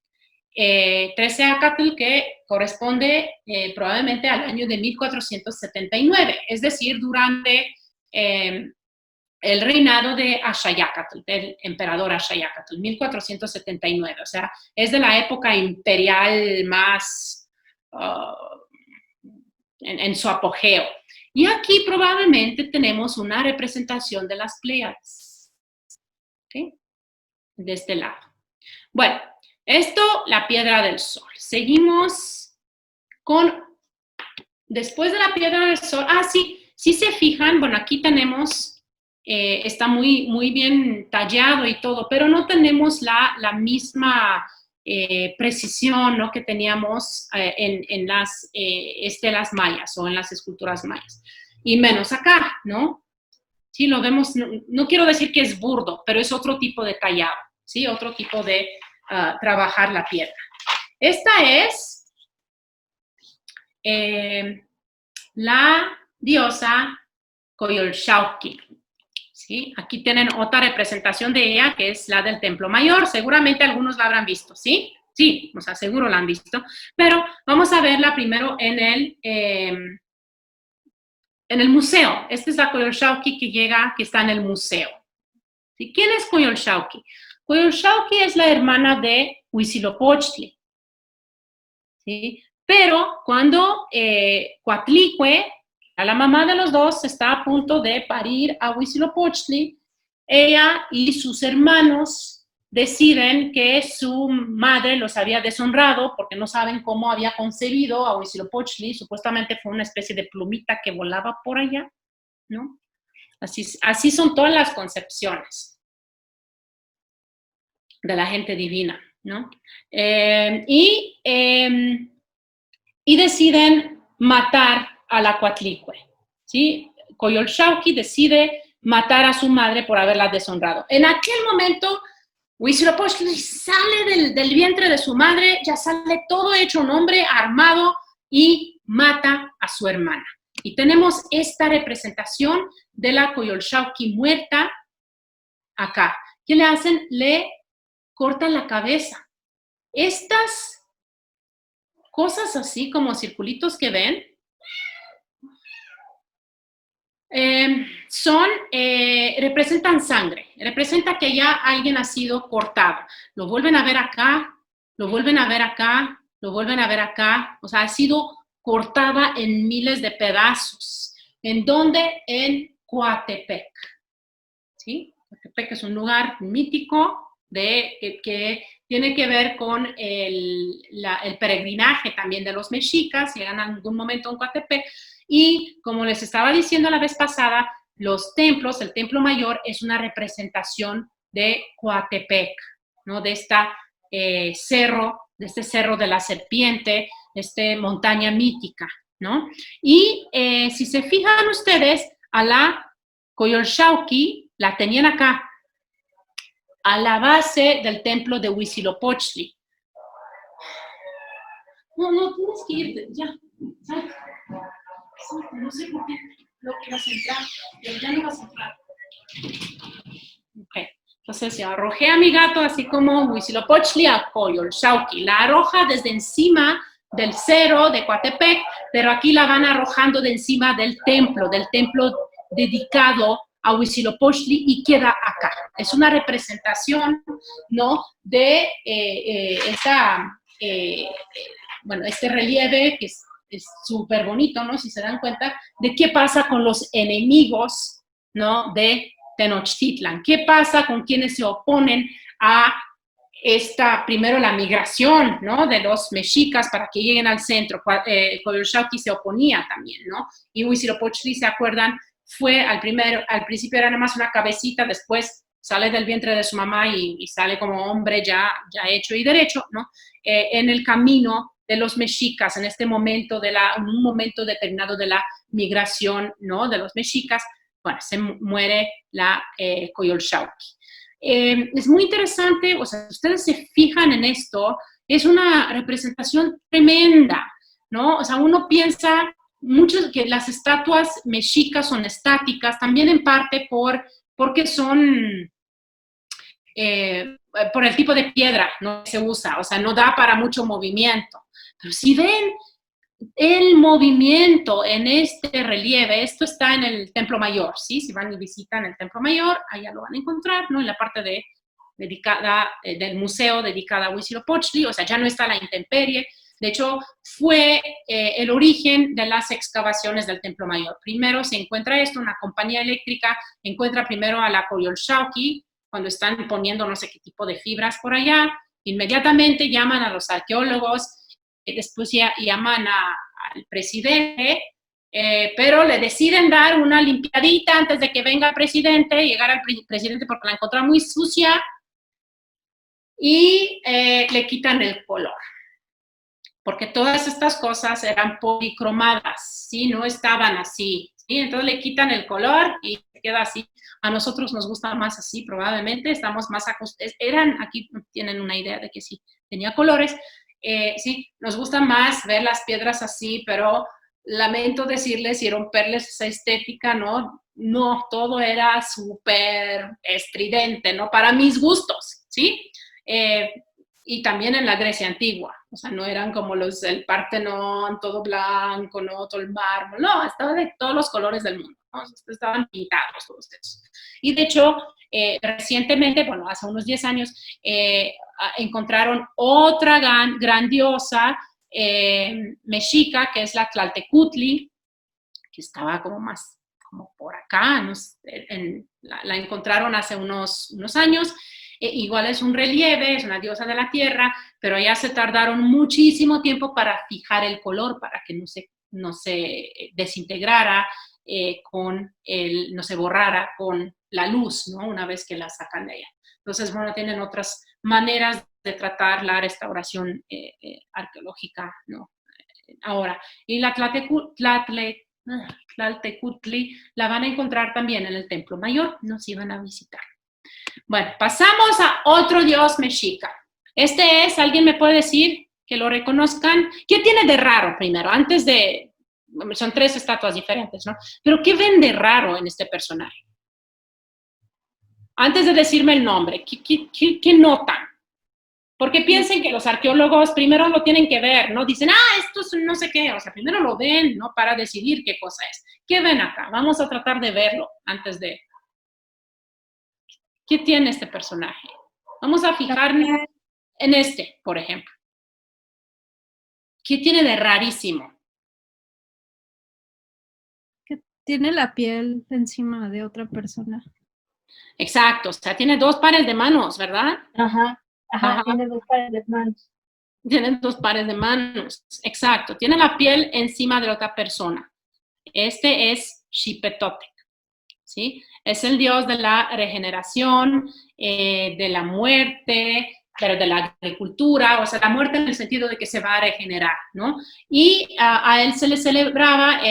13 Acatl, que corresponde probablemente al año de 1479, es decir, durante el reinado de Axayácatl, del emperador Axayácatl, 1479, o sea, es de la época imperial más en su apogeo. Y aquí probablemente tenemos una representación de las Pléyades, ¿okay? De este lado. Bueno, esto, la piedra del sol. Seguimos después de la piedra del sol, sí, si se fijan, bueno, aquí tenemos, está muy, muy bien tallado y todo, pero no tenemos la misma precisión, ¿no?, que teníamos en las estelas mayas o en las esculturas mayas. Y menos acá, ¿no? Sí, lo vemos, no quiero decir que es burdo, pero es otro tipo de tallado, ¿sí? Otro tipo de trabajar la piedra. Esta es la diosa Coyolxauhqui. ¿Sí? Aquí tienen otra representación de ella, que es la del Templo Mayor. Seguramente algunos la habrán visto, ¿sí? Sí, o sea, seguro la han visto. Pero vamos a verla primero en el museo. Esta es la Coyolxauhqui que está en el museo. ¿Sí? ¿Quién es Coyolxauhqui? Coyolxauhqui es la hermana de Huitzilopochtli. ¿Sí? Pero cuando Coatlicue, a la mamá de los dos, está a punto de parir a Huitzilopochtli, ella y sus hermanos deciden que su madre los había deshonrado porque no saben cómo había concebido a Huitzilopochtli. Supuestamente fue una especie de plumita que volaba por allá, ¿no? Así son todas las concepciones de la gente divina, ¿no? Y deciden matar a la Coatlicue, ¿sí? Coyolxauhqui decide matar a su madre por haberla deshonrado. En aquel momento, Huitzilopochtli sale del vientre de su madre, ya sale todo hecho un hombre armado y mata a su hermana. Y tenemos esta representación de la Coyolxauhqui muerta acá. ¿Qué le hacen? Le cortan la cabeza. Estas cosas así como circulitos que ven, representan sangre, representa que ya alguien ha sido cortado. Lo vuelven a ver acá, lo vuelven a ver acá, lo vuelven a ver acá, o sea, ha sido cortada en miles de pedazos. ¿En dónde? En Coatepec. ¿Sí? Coatepec es un lugar mítico que tiene que ver con el peregrinaje también de los mexicas. Llegan en algún momento a Coatepec. Y como les estaba diciendo la vez pasada, los templos, el Templo Mayor es una representación de Coatepec, ¿no? De este cerro de la serpiente, esta montaña mítica, ¿no? Y si se fijan ustedes, a la Coyolxauhqui la tenían acá, a la base del templo de Huitzilopochtli. No, tienes que irte, ya, ¿sabes? No sé por qué lo que vas a entrar, pero ya no vas a entrar. Ok, entonces ya arrojé a mi gato, así como Huitzilopochtli a Coyolxauhqui. La arroja desde encima del cerro de Coatepec, pero aquí la van arrojando de encima del templo dedicado a Huitzilopochtli y queda acá. Es una representación, ¿no? De este relieve que es súper bonito, ¿no? Si se dan cuenta de qué pasa con los enemigos, ¿no? De Tenochtitlan. ¿Qué pasa con quienes se oponen a primero la migración, ¿no? De los mexicas para que lleguen al centro? Coyolxauhqui se oponía también, ¿no? Y Huitzilopochtli, ¿se acuerdan? Fue al principio era nada más una cabecita, después sale del vientre de su mamá y sale como hombre ya hecho y derecho, ¿no? En el camino de los mexicas, en un momento determinado de la migración, ¿no? De los mexicas, bueno, se muere la Coyolxauhqui. Es muy interesante, o sea, si ustedes se fijan en esto, es una representación tremenda, ¿no? O sea, uno piensa que las estatuas mexicas son estáticas, también en parte porque son por el tipo de piedra, no se usa, o sea, no da para mucho movimiento. Pero si ven el movimiento en este relieve, esto está en el Templo Mayor, ¿sí? Si van y visitan el Templo Mayor, allá lo van a encontrar, ¿no? En la parte dedicada del museo dedicada a Huitzilopochtli, o sea, ya no está la intemperie. De hecho, fue el origen de las excavaciones del Templo Mayor. Primero se encuentra una compañía eléctrica encuentra primero a la Coyolxauhqui, cuando están poniendo no sé qué tipo de fibras por allá, inmediatamente llaman a los arqueólogos, después ya llaman al presidente, pero le deciden dar una limpiadita antes de que venga el presidente, llegar al presidente porque la encontraron muy sucia, y le quitan el color. Porque todas estas cosas eran policromadas, ¿sí? No estaban así, ¿sí? Entonces le quitan el color y queda así. A nosotros nos gusta más así, probablemente, estamos más acostumbраdos. Aquí tienen una idea de que sí, tenía colores. sí, nos gusta más ver las piedras así, pero lamento decirles y romperles esa estética, ¿no? No, todo era súper estridente, ¿no? Para mis gustos, ¿sí? Y también en la Grecia antigua, o sea, no eran como el Partenón, todo blanco, ¿no? Todo el mármol, no, estaba de todos los colores del mundo, ¿no? Estaban pintados todos esos. Y de hecho, recientemente, bueno, hace unos 10 años, encontraron otra gran diosa mexica, que es la Tlaltecutli, que estaba como más como por acá, ¿no? La encontraron hace unos años. Igual es un relieve, es una diosa de la tierra, pero ya se tardaron muchísimo tiempo para fijar el color, para que no se desintegrara, no se borrara con la luz, ¿no? Una vez que la sacan de ella. Entonces, bueno, tienen otras maneras de tratar la restauración arqueológica, ¿no? Ahora, y la Tlaltecutli la van a encontrar también en el Templo Mayor, nos iban a visitar. Bueno, pasamos a otro dios mexica. ¿Alguien me puede decir que lo reconozcan? ¿Qué tiene de raro primero? Son 3 estatuas diferentes, ¿no? Pero ¿qué ven de raro en este personaje? Antes de decirme el nombre, ¿qué notan? Porque piensen que los arqueólogos primero lo tienen que ver, ¿no? Dicen, esto es no sé qué, o sea, primero lo ven, ¿no? Para decidir qué cosa es. ¿Qué ven acá? Vamos a tratar de verlo antes de... ¿Qué tiene este personaje? Vamos a fijarnos en por ejemplo. ¿Qué tiene de rarísimo? Que tiene la piel encima de otra persona. Exacto, o sea, tiene 2 pares de manos, ¿verdad? Ajá, tiene 2 pares de manos. Tiene 2 pares de manos, exacto. Tiene la piel encima de otra persona. Este es Xipetotec, ¿sí? Es el dios de la regeneración, de la muerte, pero de la agricultura, o sea, la muerte en el sentido de que se va a regenerar, ¿no? Y a él se le celebraba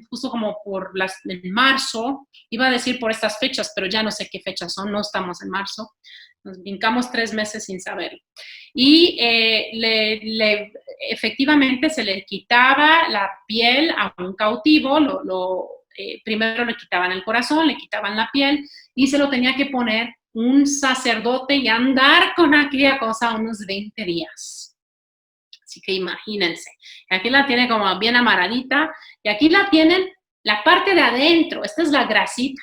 justo como en marzo, iba a decir por estas fechas, pero ya no sé qué fechas son, no estamos en marzo, nos brincamos 3 meses sin saberlo. Y efectivamente se le quitaba la piel a un cautivo, primero le quitaban el corazón, le quitaban la piel y se lo tenía que poner un sacerdote y andar con aquella cosa unos 20 días. Así que imagínense. Aquí la tiene como bien amaradita y aquí la tienen la parte de adentro. Esta es la grasita.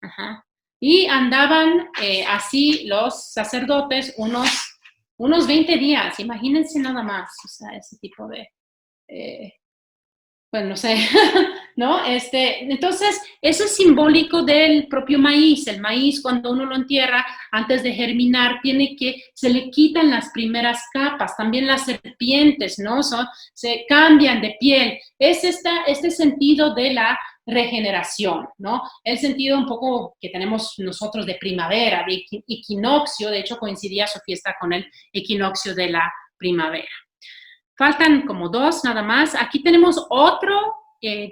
Ajá. Y andaban así los sacerdotes unos 20 días. Imagínense nada más. O sea, ese tipo de... pues no sé, ¿no? Entonces, eso es simbólico del propio maíz. El maíz, cuando uno lo entierra, antes de germinar, se le quitan las primeras capas. También las serpientes, ¿no? Se cambian de piel. Es este sentido de la regeneración, ¿no? El sentido un poco que tenemos nosotros de primavera, de equinoccio. De hecho, coincidía su fiesta con el equinoccio de la primavera. Faltan como 2 nada más. Aquí tenemos otro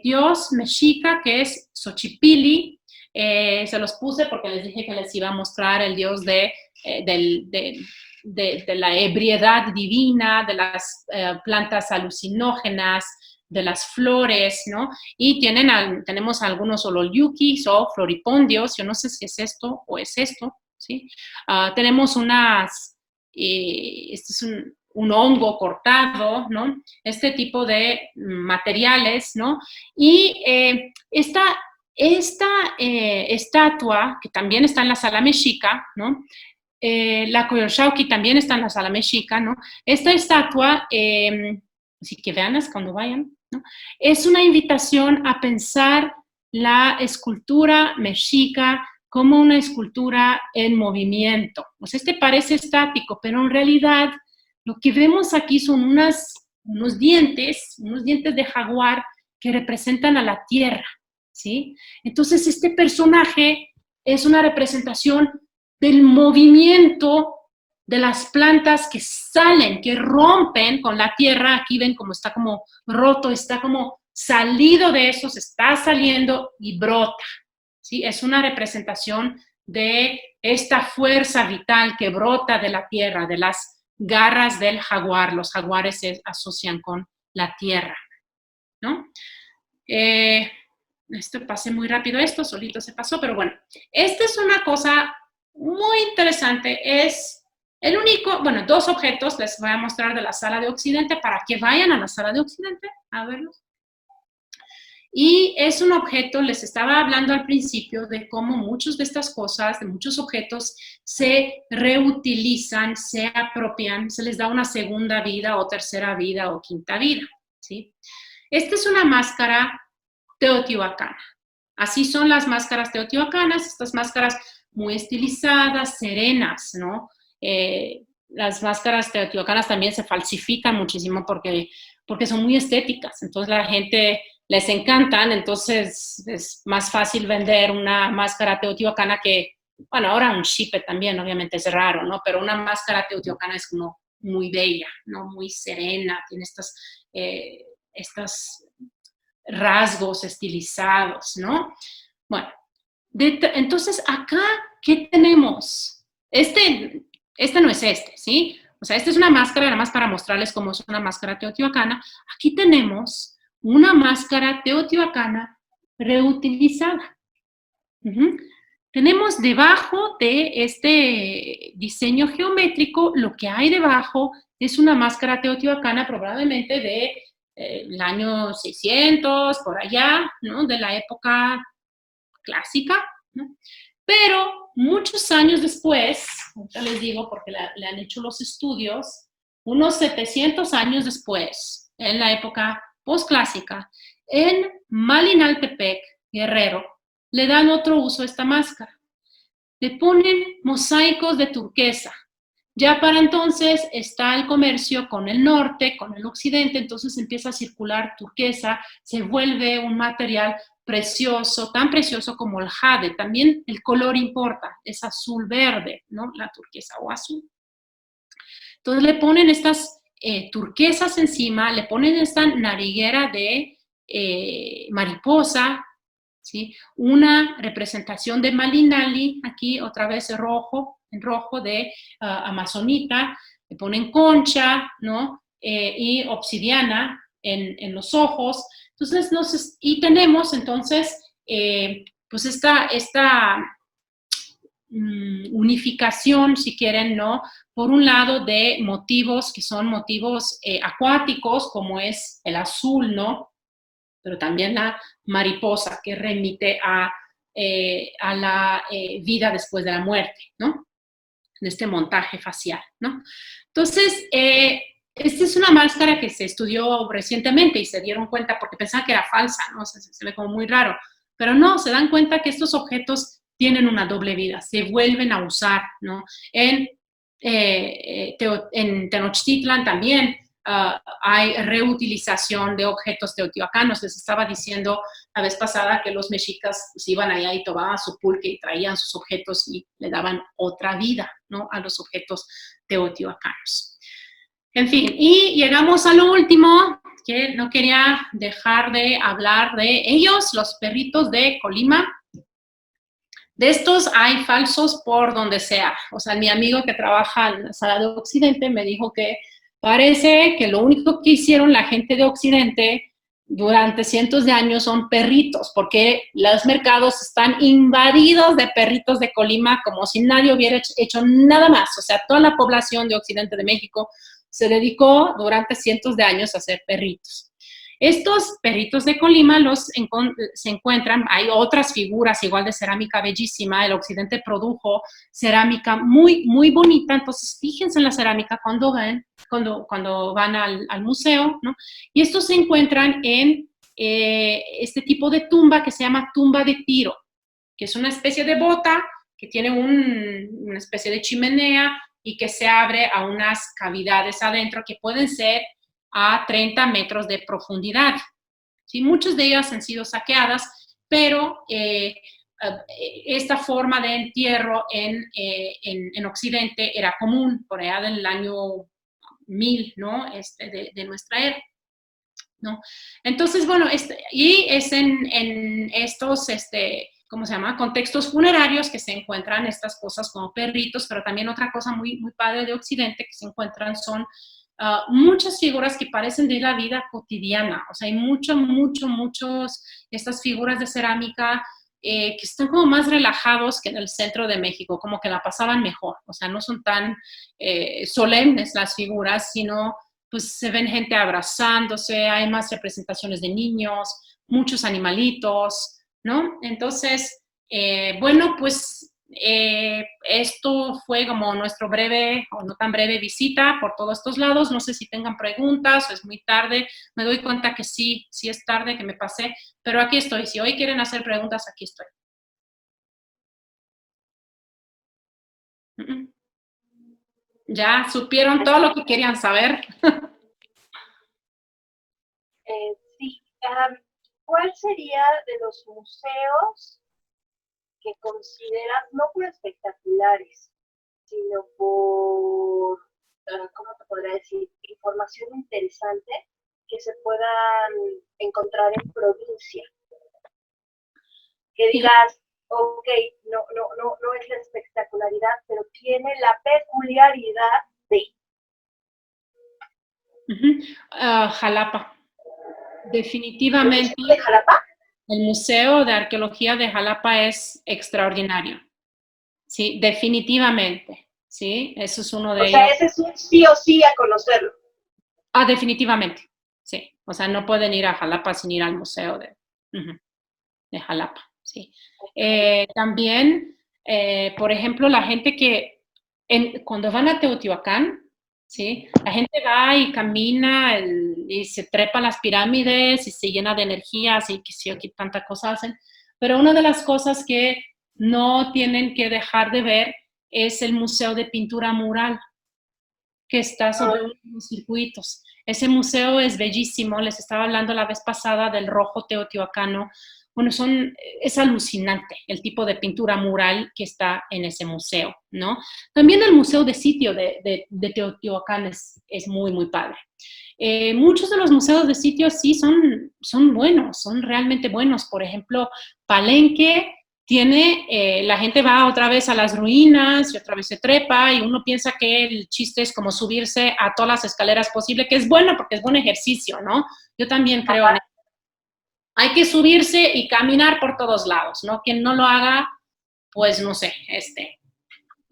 dios mexica que es Xochipilli. Se los puse porque les dije que les iba a mostrar el dios de la ebriedad divina, de las plantas alucinógenas, de las flores, ¿no? Y tenemos algunos oloyukis o floripondios. Yo no sé si es esto o es esto, ¿sí? Tenemos este es un hongo cortado, ¿no? Este tipo de materiales, ¿no? Y esta estatua, que también está en la sala mexica, ¿no? La Coyolxauhqui también está en la sala mexica, ¿no? Esta estatua, así que veanlas cuando vayan, ¿no? Es una invitación a pensar la escultura mexica como una escultura en movimiento. O sea, parece estático, pero en realidad lo que vemos aquí son unos dientes de jaguar que representan a la tierra, ¿sí? Entonces, este personaje es una representación del movimiento de las plantas que salen, que rompen con la tierra. Aquí ven cómo está como roto, está como salido de eso, se está saliendo y brota, ¿sí? Es una representación de esta fuerza vital que brota de la tierra, de las garras del jaguar. Los jaguares se asocian con la tierra, ¿no? Esto pasé muy rápido, esto solito se pasó, pero bueno, esta es una cosa muy interesante. Es el único, bueno, dos objetos les voy a mostrar de la sala de Occidente para que vayan a la sala de Occidente a verlos. Y es un objeto, les estaba hablando al principio de cómo muchas de estas cosas, de muchos objetos, se reutilizan, se apropian, se les da una segunda vida o tercera vida o quinta vida, ¿sí? Esta es una máscara teotihuacana. Así son las máscaras teotihuacanas, estas máscaras muy estilizadas, serenas, ¿no? Las máscaras teotihuacanas también se falsifican muchísimo porque son muy estéticas, entonces la gente les encantan, entonces es más fácil vender una máscara teotihuacana que, bueno, ahora un xipe también, obviamente es raro, ¿no? Pero una máscara teotihuacana es como muy bella, ¿no? Muy serena, tiene estos rasgos estilizados, ¿no? Bueno, entonces acá, ¿qué tenemos? Este no es ¿sí? O sea, esta es una máscara, nada más para mostrarles cómo es una máscara teotihuacana. Aquí tenemos una máscara teotihuacana reutilizada. Tenemos debajo de este diseño geométrico, lo que hay debajo es una máscara teotihuacana probablemente de el año 600, por allá, ¿no? De la época clásica, ¿no? Pero muchos años después, ahorita les digo porque le han hecho los estudios, unos 700 años después, en la época postclásica, en Malinaltepec, Guerrero, le dan otro uso a esta máscara. Le ponen mosaicos de turquesa. Ya para entonces está el comercio con el norte, con el occidente, entonces empieza a circular turquesa, se vuelve un material precioso, tan precioso como el jade. También el color importa, es azul-verde, ¿no? La turquesa o azul. Entonces le ponen estas turquesas encima, le ponen esta nariguera de mariposa, ¿sí? Una representación de Malinali, aquí otra vez en rojo de amazonita, le ponen concha, ¿no? Y obsidiana en los ojos. Entonces, y tenemos entonces, pues esta unificación, si quieren, ¿no? Por un lado de motivos que son motivos acuáticos, como es el azul, ¿no? Pero también la mariposa, que remite a la vida después de la muerte, ¿no? En este montaje facial, ¿no? Entonces, esta es una máscara que se estudió recientemente y se dieron cuenta porque pensaban que era falsa, ¿no? Se ve como muy raro, pero no, se dan cuenta que estos objetos tienen una doble vida, se vuelven a usar, ¿no? En Tenochtitlan también hay reutilización de objetos teotihuacanos. Les estaba diciendo la vez pasada que los mexicas pues, iban allá y tomaban su pulque y traían sus objetos y le daban otra vida, ¿no? A los objetos teotihuacanos. En fin, y llegamos a lo último, que no quería dejar de hablar de ellos, los perritos de Colima. De estos hay falsos por donde sea. O sea, mi amigo que trabaja en la sala de Occidente me dijo que parece que lo único que hicieron la gente de Occidente durante cientos de años son perritos, porque los mercados están invadidos de perritos de Colima como si nadie hubiera hecho nada más. O sea, toda la población de Occidente de México se dedicó durante cientos de años a hacer perritos. Estos perritos de Colima se encuentran, hay otras figuras igual de cerámica bellísima, el occidente produjo cerámica muy, muy bonita, entonces fíjense en la cerámica cuando van al museo, ¿no? Y estos se encuentran en este tipo de tumba que se llama tumba de Tiro, que es una especie de bota que tiene una especie de chimenea y que se abre a unas cavidades adentro que pueden ser a 30 metros de profundidad. ¿Sí? Muchas de ellas han sido saqueadas, pero esta forma de entierro en Occidente era común por allá del año 1000, ¿no? De nuestra era, ¿no? Entonces, bueno, y es en estos ¿cómo se llama? Contextos funerarios que se encuentran estas cosas como perritos, pero también otra cosa muy, muy padre de Occidente que se encuentran son muchas figuras que parecen de la vida cotidiana. O sea, hay muchos, estas figuras de cerámica que están como más relajados que en el centro de México, como que la pasaban mejor. O sea, no son tan solemnes las figuras, sino pues se ven gente abrazándose, hay más representaciones de niños, muchos animalitos, ¿no? Entonces, bueno, pues esto fue como nuestro breve o no tan breve visita por todos estos lados. No sé si tengan preguntas o es muy tarde. Me doy cuenta que sí es tarde, que me pasé, pero aquí estoy. Si hoy quieren hacer preguntas, aquí estoy. ¿Ya supieron todo lo que querían saber? Sí. ¿Cuál sería de los museos que consideras no por espectaculares, sino por, ¿cómo te podría decir? Información interesante que se puedan encontrar en provincia? Que digas, ok, no es la espectacularidad, pero tiene la peculiaridad de... Jalapa. Definitivamente. ¿El Museo de Jalapa? El Museo de Arqueología de Jalapa es extraordinario. Sí, definitivamente. Sí, eso es uno de ellos. O sea, ese es un sí o sí a conocerlo. Definitivamente. Sí. O sea, no pueden ir a Jalapa sin ir al museo de Jalapa. Sí. También, por ejemplo, la gente que cuando van a Teotihuacán, ¿sí? La gente va y camina y se trepa a las pirámides y se llena de energías y que sí, aquí tanta cosa hacen. Pero una de las cosas que no tienen que dejar de ver es el Museo de Pintura Mural, que está sobre unos circuitos. Ese museo es bellísimo. Les estaba hablando la vez pasada del rojo teotihuacano. Bueno, es alucinante el tipo de pintura mural que está en ese museo, ¿no? También el museo de sitio de Teotihuacán es muy, muy padre. Muchos de los museos de sitio sí son buenos, son realmente buenos. Por ejemplo, Palenque tiene, la gente va otra vez a las ruinas y otra vez se trepa y uno piensa que el chiste es como subirse a todas las escaleras posibles, que es bueno porque es buen ejercicio, ¿no? Yo también creo en eso. Hay que subirse y caminar por todos lados, ¿no? Quien no lo haga, pues no sé,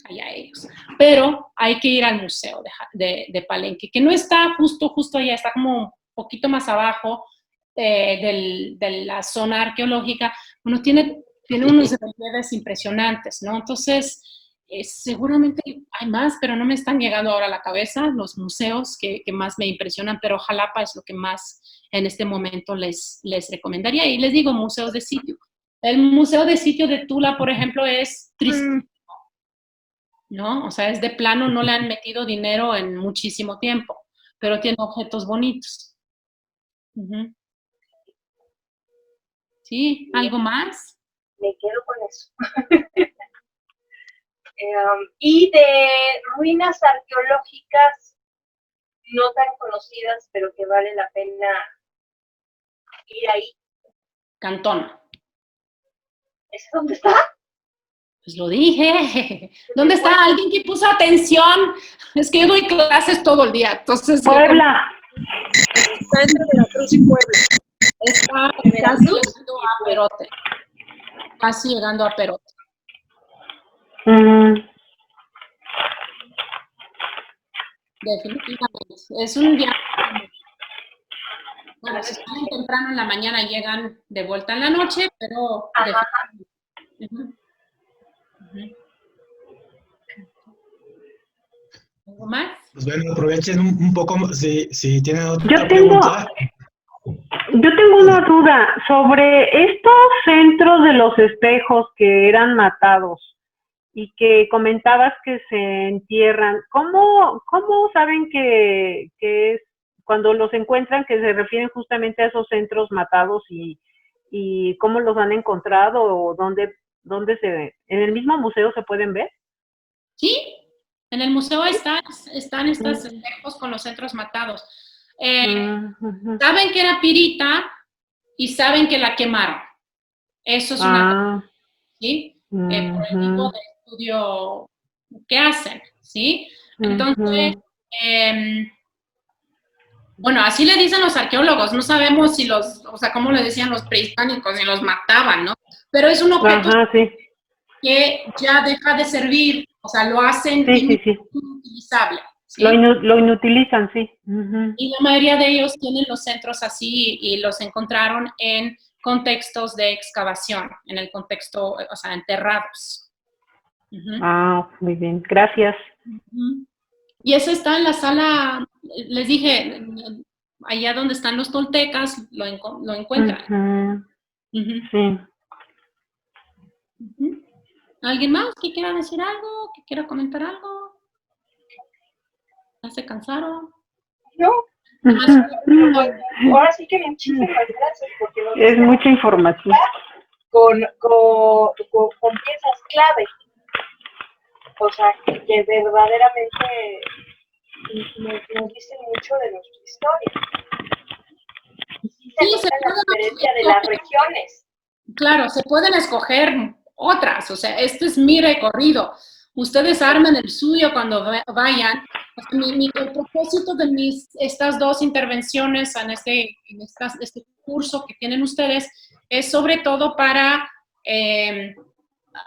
allá ellos. Pero hay que ir al museo de Palenque, que no está justo allá, está como un poquito más abajo de la zona arqueológica. Bueno, tiene unos relieves impresionantes, ¿no? Entonces, seguramente hay más, pero no me están llegando ahora a la cabeza los museos que más me impresionan, pero Jalapa es lo que más en este momento les recomendaría. Y les digo, museos de sitio. El museo de sitio de Tula, por ejemplo, es triste, ¿no? O sea, es de plano, no le han metido dinero en muchísimo tiempo, pero tiene objetos bonitos. ¿Sí? ¿Algo más? Me quedo con eso. Y de ruinas arqueológicas no tan conocidas, pero que vale la pena ir ahí. Cantón. ¿Ese dónde está? Pues lo dije. ¿Dónde está alguien que puso atención? Es que yo doy clases todo el día, entonces... Puebla. Está entre Veracruz y Puebla. Está casi llegando a Perote. Casi llegando a Perote. Definitivamente. Es un viaje. Bueno, si salen temprano en la mañana llegan de vuelta en la noche, pero... ¿Algo más? Pues bueno, aprovechen un poco si tienen otra Yo pregunta. tengo una duda sobre estos centros de los espejos que eran matados y que comentabas que se entierran. ¿Cómo saben que es cuando los encuentran, que se refieren justamente a esos centros matados y cómo los han encontrado o dónde se en el mismo museo se pueden ver? Sí, en el museo están estos espejos con los centros matados. Saben que era pirita y saben que la quemaron. Eso es una cosa. ¿sí? Por el tipo de estudio que hacen, ¿sí? Entonces, bueno, así le dicen los arqueólogos, no sabemos si o sea, cómo le decían los prehispánicos, si los mataban, ¿no? Pero es un objeto que ya deja de servir, o sea, lo hacen inutilizable. ¿Sí? Lo inutilizan, sí. Y la mayoría de ellos tienen los centros así y los encontraron en contextos de excavación, en el contexto, o sea, enterrados. Muy bien, gracias. Y eso está en la sala, les dije, allá donde están los toltecas, lo encuentran. Sí. ¿Alguien más que quiera decir algo? ¿Que quiera comentar algo? ¿Ya se cansaron? No. Ahora sí que muchísimas gracias. Porque es mucha información. Con piezas clave. O sea, que verdaderamente nos dicen mucho de nuestra historia. Y sí se nota la diferencia de las regiones. Claro, se pueden escoger otras, o sea, este es mi recorrido. Ustedes armen el suyo cuando vayan. El propósito de estas dos intervenciones en este curso que tienen ustedes es sobre todo para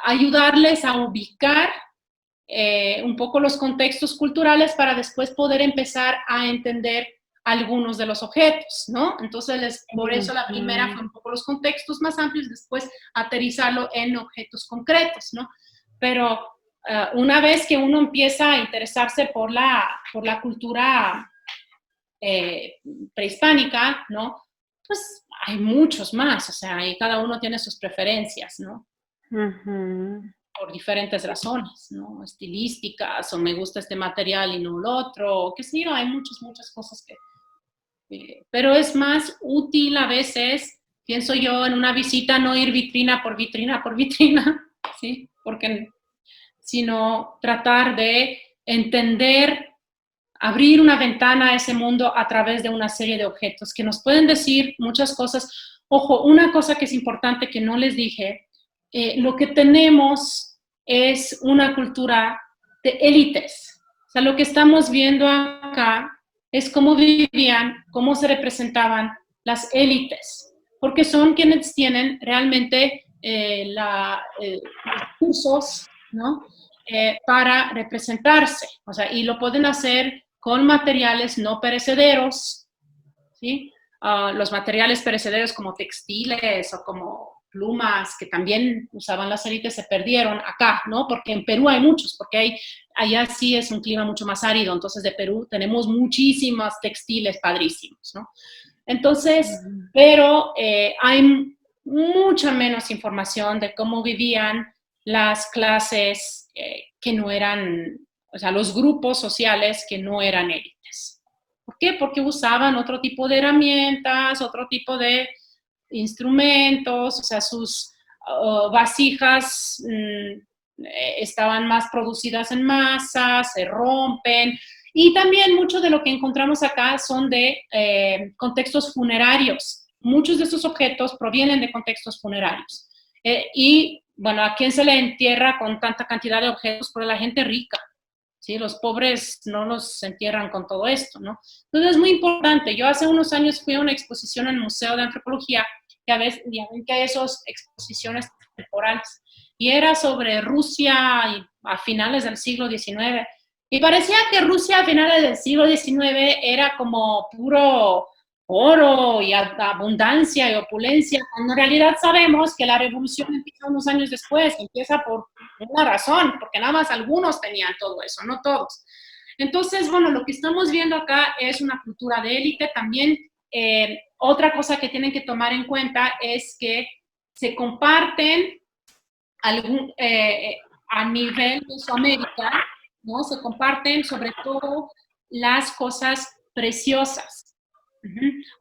ayudarles a ubicar un poco los contextos culturales para después poder empezar a entender algunos de los objetos, ¿no? Entonces, por eso la primera fue un poco los contextos más amplios, después aterrizarlo en objetos concretos, ¿no? Pero una vez que uno empieza a interesarse por la cultura prehispánica, ¿no? Pues hay muchos más, o sea, y cada uno tiene sus preferencias, ¿no? Por diferentes razones, ¿no? Estilísticas, o me gusta este material y no el otro, o qué sé yo, hay muchas cosas que... pero es más útil a veces, pienso yo, en una visita no ir vitrina por vitrina por vitrina, ¿sí? Sino tratar de entender, abrir una ventana a ese mundo a través de una serie de objetos que nos pueden decir muchas cosas. Ojo, una cosa que es importante que no les dije, lo que tenemos es una cultura de élites. O sea, lo que estamos viendo acá es cómo vivían, cómo se representaban las élites, porque son quienes tienen realmente recursos, ¿no? Para representarse, o sea, y lo pueden hacer con materiales no perecederos, ¿sí? Los materiales perecederos como textiles o como plumas que también usaban las élites se perdieron acá, ¿no? Porque en Perú hay muchos, porque allá sí es un clima mucho más árido, entonces de Perú tenemos muchísimos textiles padrísimos, ¿no? Entonces, pero hay mucha menos información de cómo vivían las clases que no eran, o sea, los grupos sociales que no eran élites. ¿Por qué? Porque usaban otro tipo de herramientas, otro tipo de instrumentos, o sea, sus vasijas estaban más producidas en masa, se rompen, y también mucho de lo que encontramos acá son de contextos funerarios. Muchos de estos objetos provienen de contextos funerarios. Y, bueno, ¿a quién se le entierra con tanta cantidad de objetos? Por la gente rica. ¿Sí? Los pobres no los entierran con todo esto, ¿no? Entonces es muy importante. Yo hace unos años fui a una exposición en el Museo de Antropología, ya ven que esas exposiciones temporales, y era sobre Rusia a finales del siglo XIX, y parecía que Rusia a finales del siglo XIX era como puro oro y abundancia y opulencia, cuando en realidad sabemos que la revolución empieza unos años después, empieza por una razón, porque nada más algunos tenían todo eso, no todos. Entonces, bueno, lo que estamos viendo acá es una cultura de élite. También otra cosa que tienen que tomar en cuenta es que se comparten a nivel de Mesoamérica, ¿no? Se comparten sobre todo las cosas preciosas.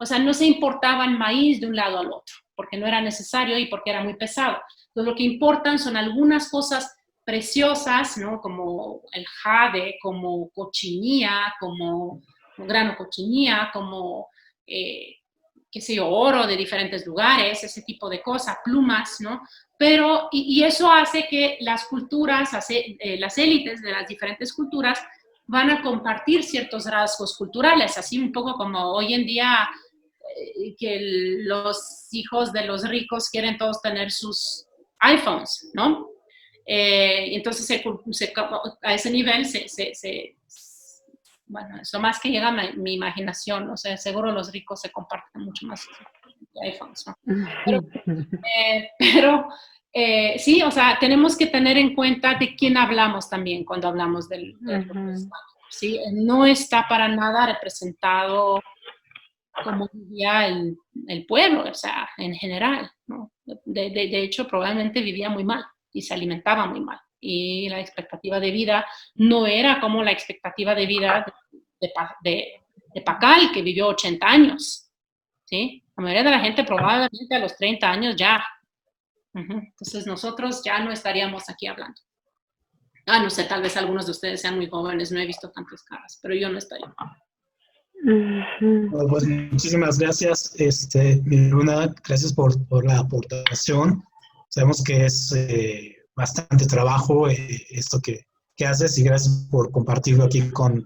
O sea, no se importaban maíz de un lado al otro, porque no era necesario y porque era muy pesado. Entonces, lo que importan son algunas cosas preciosas, ¿no? Como el jade, como cochinilla, como grano cochinilla, como qué sé yo, oro de diferentes lugares, ese tipo de cosas, plumas, ¿no? Pero, y eso hace que las culturas, las élites de las diferentes culturas van a compartir ciertos rasgos culturales, así un poco como hoy en día que los hijos de los ricos quieren todos tener sus iPhones, ¿no? Entonces, a ese nivel bueno, es lo más que llega a mi imaginación, o sea, seguro los ricos se comparten mucho más iPhones, ¿no? Pero sí, o sea, tenemos que tener en cuenta de quién hablamos también cuando hablamos del ¿sí? No está para nada representado como vivía el pueblo, o sea, en general, ¿no? De hecho, probablemente vivía muy mal y se alimentaba muy mal. Y la expectativa de vida no era como la expectativa de vida de Pacal, que vivió 80 años, ¿sí? La mayoría de la gente probablemente a los 30 años ya. Entonces nosotros ya no estaríamos aquí hablando. No sé, tal vez algunos de ustedes sean muy jóvenes, no he visto tantas caras, pero yo no estaría. Bueno, pues muchísimas gracias, Miruna, gracias por la aportación. Sabemos que es bastante trabajo esto que haces y gracias por compartirlo aquí con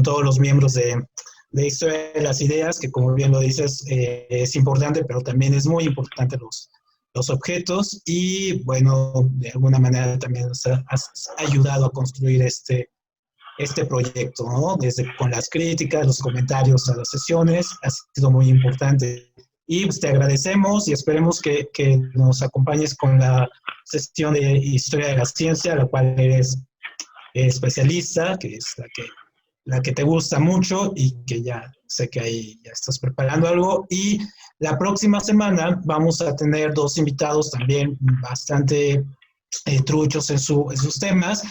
todos los miembros de Historia de las Ideas, que como bien lo dices, es importante, pero también es muy importante los objetos y bueno, de alguna manera también has ayudado a construir este proyecto, ¿no? Desde con las críticas, los comentarios a las sesiones, ha sido muy importante. Y pues, te agradecemos y esperemos que nos acompañes con la sesión de Historia de la Ciencia, la cual eres especialista, que es la que te gusta mucho y que ya sé que ahí ya estás preparando algo. Y la próxima semana vamos a tener 2 invitados también bastante truchos en sus temas.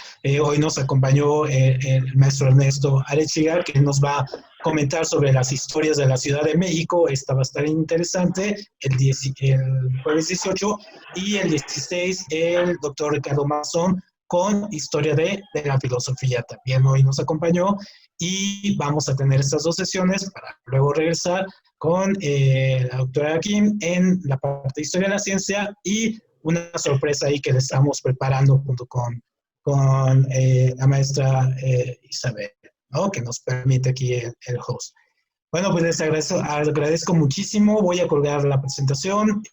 Hoy nos acompañó el maestro Ernesto Arechiga, que nos va a comentar sobre las historias de la Ciudad de México. Esta va a estar interesante el jueves 18 y el 16 el doctor Ricardo Mazón con historia de la filosofía. También hoy nos acompañó y vamos a tener estas 2 sesiones para luego regresar con la doctora Kim en la parte de historia de la ciencia y una sorpresa ahí que le estamos preparando junto con la maestra Isabel, ¿no? Que nos permite aquí el host. Bueno, pues les agradezco muchísimo. Voy a colgar la presentación.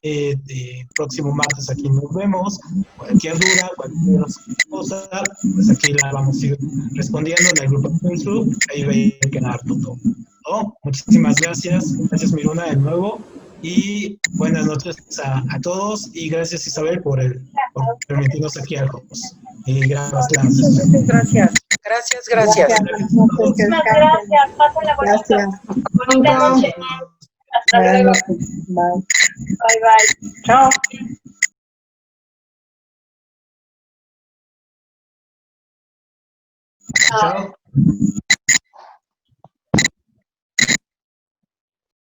Próximo martes aquí nos vemos. Cualquier duda, cualquier cosa, pues aquí la vamos a ir respondiendo en el grupo de Facebook. Ahí va a quedar todo, ¿no? Muchísimas gracias. Gracias, Miruna, de nuevo. Y buenas noches a todos. Y gracias, Isabel, por permitirnos aquí al host. Y gracias. Gracias. Gracias. Muchísimas gracias. Pásenla bonito. Gracias. Bonita noche. Hasta luego. Bye. Bye, bye. Chao. Chao.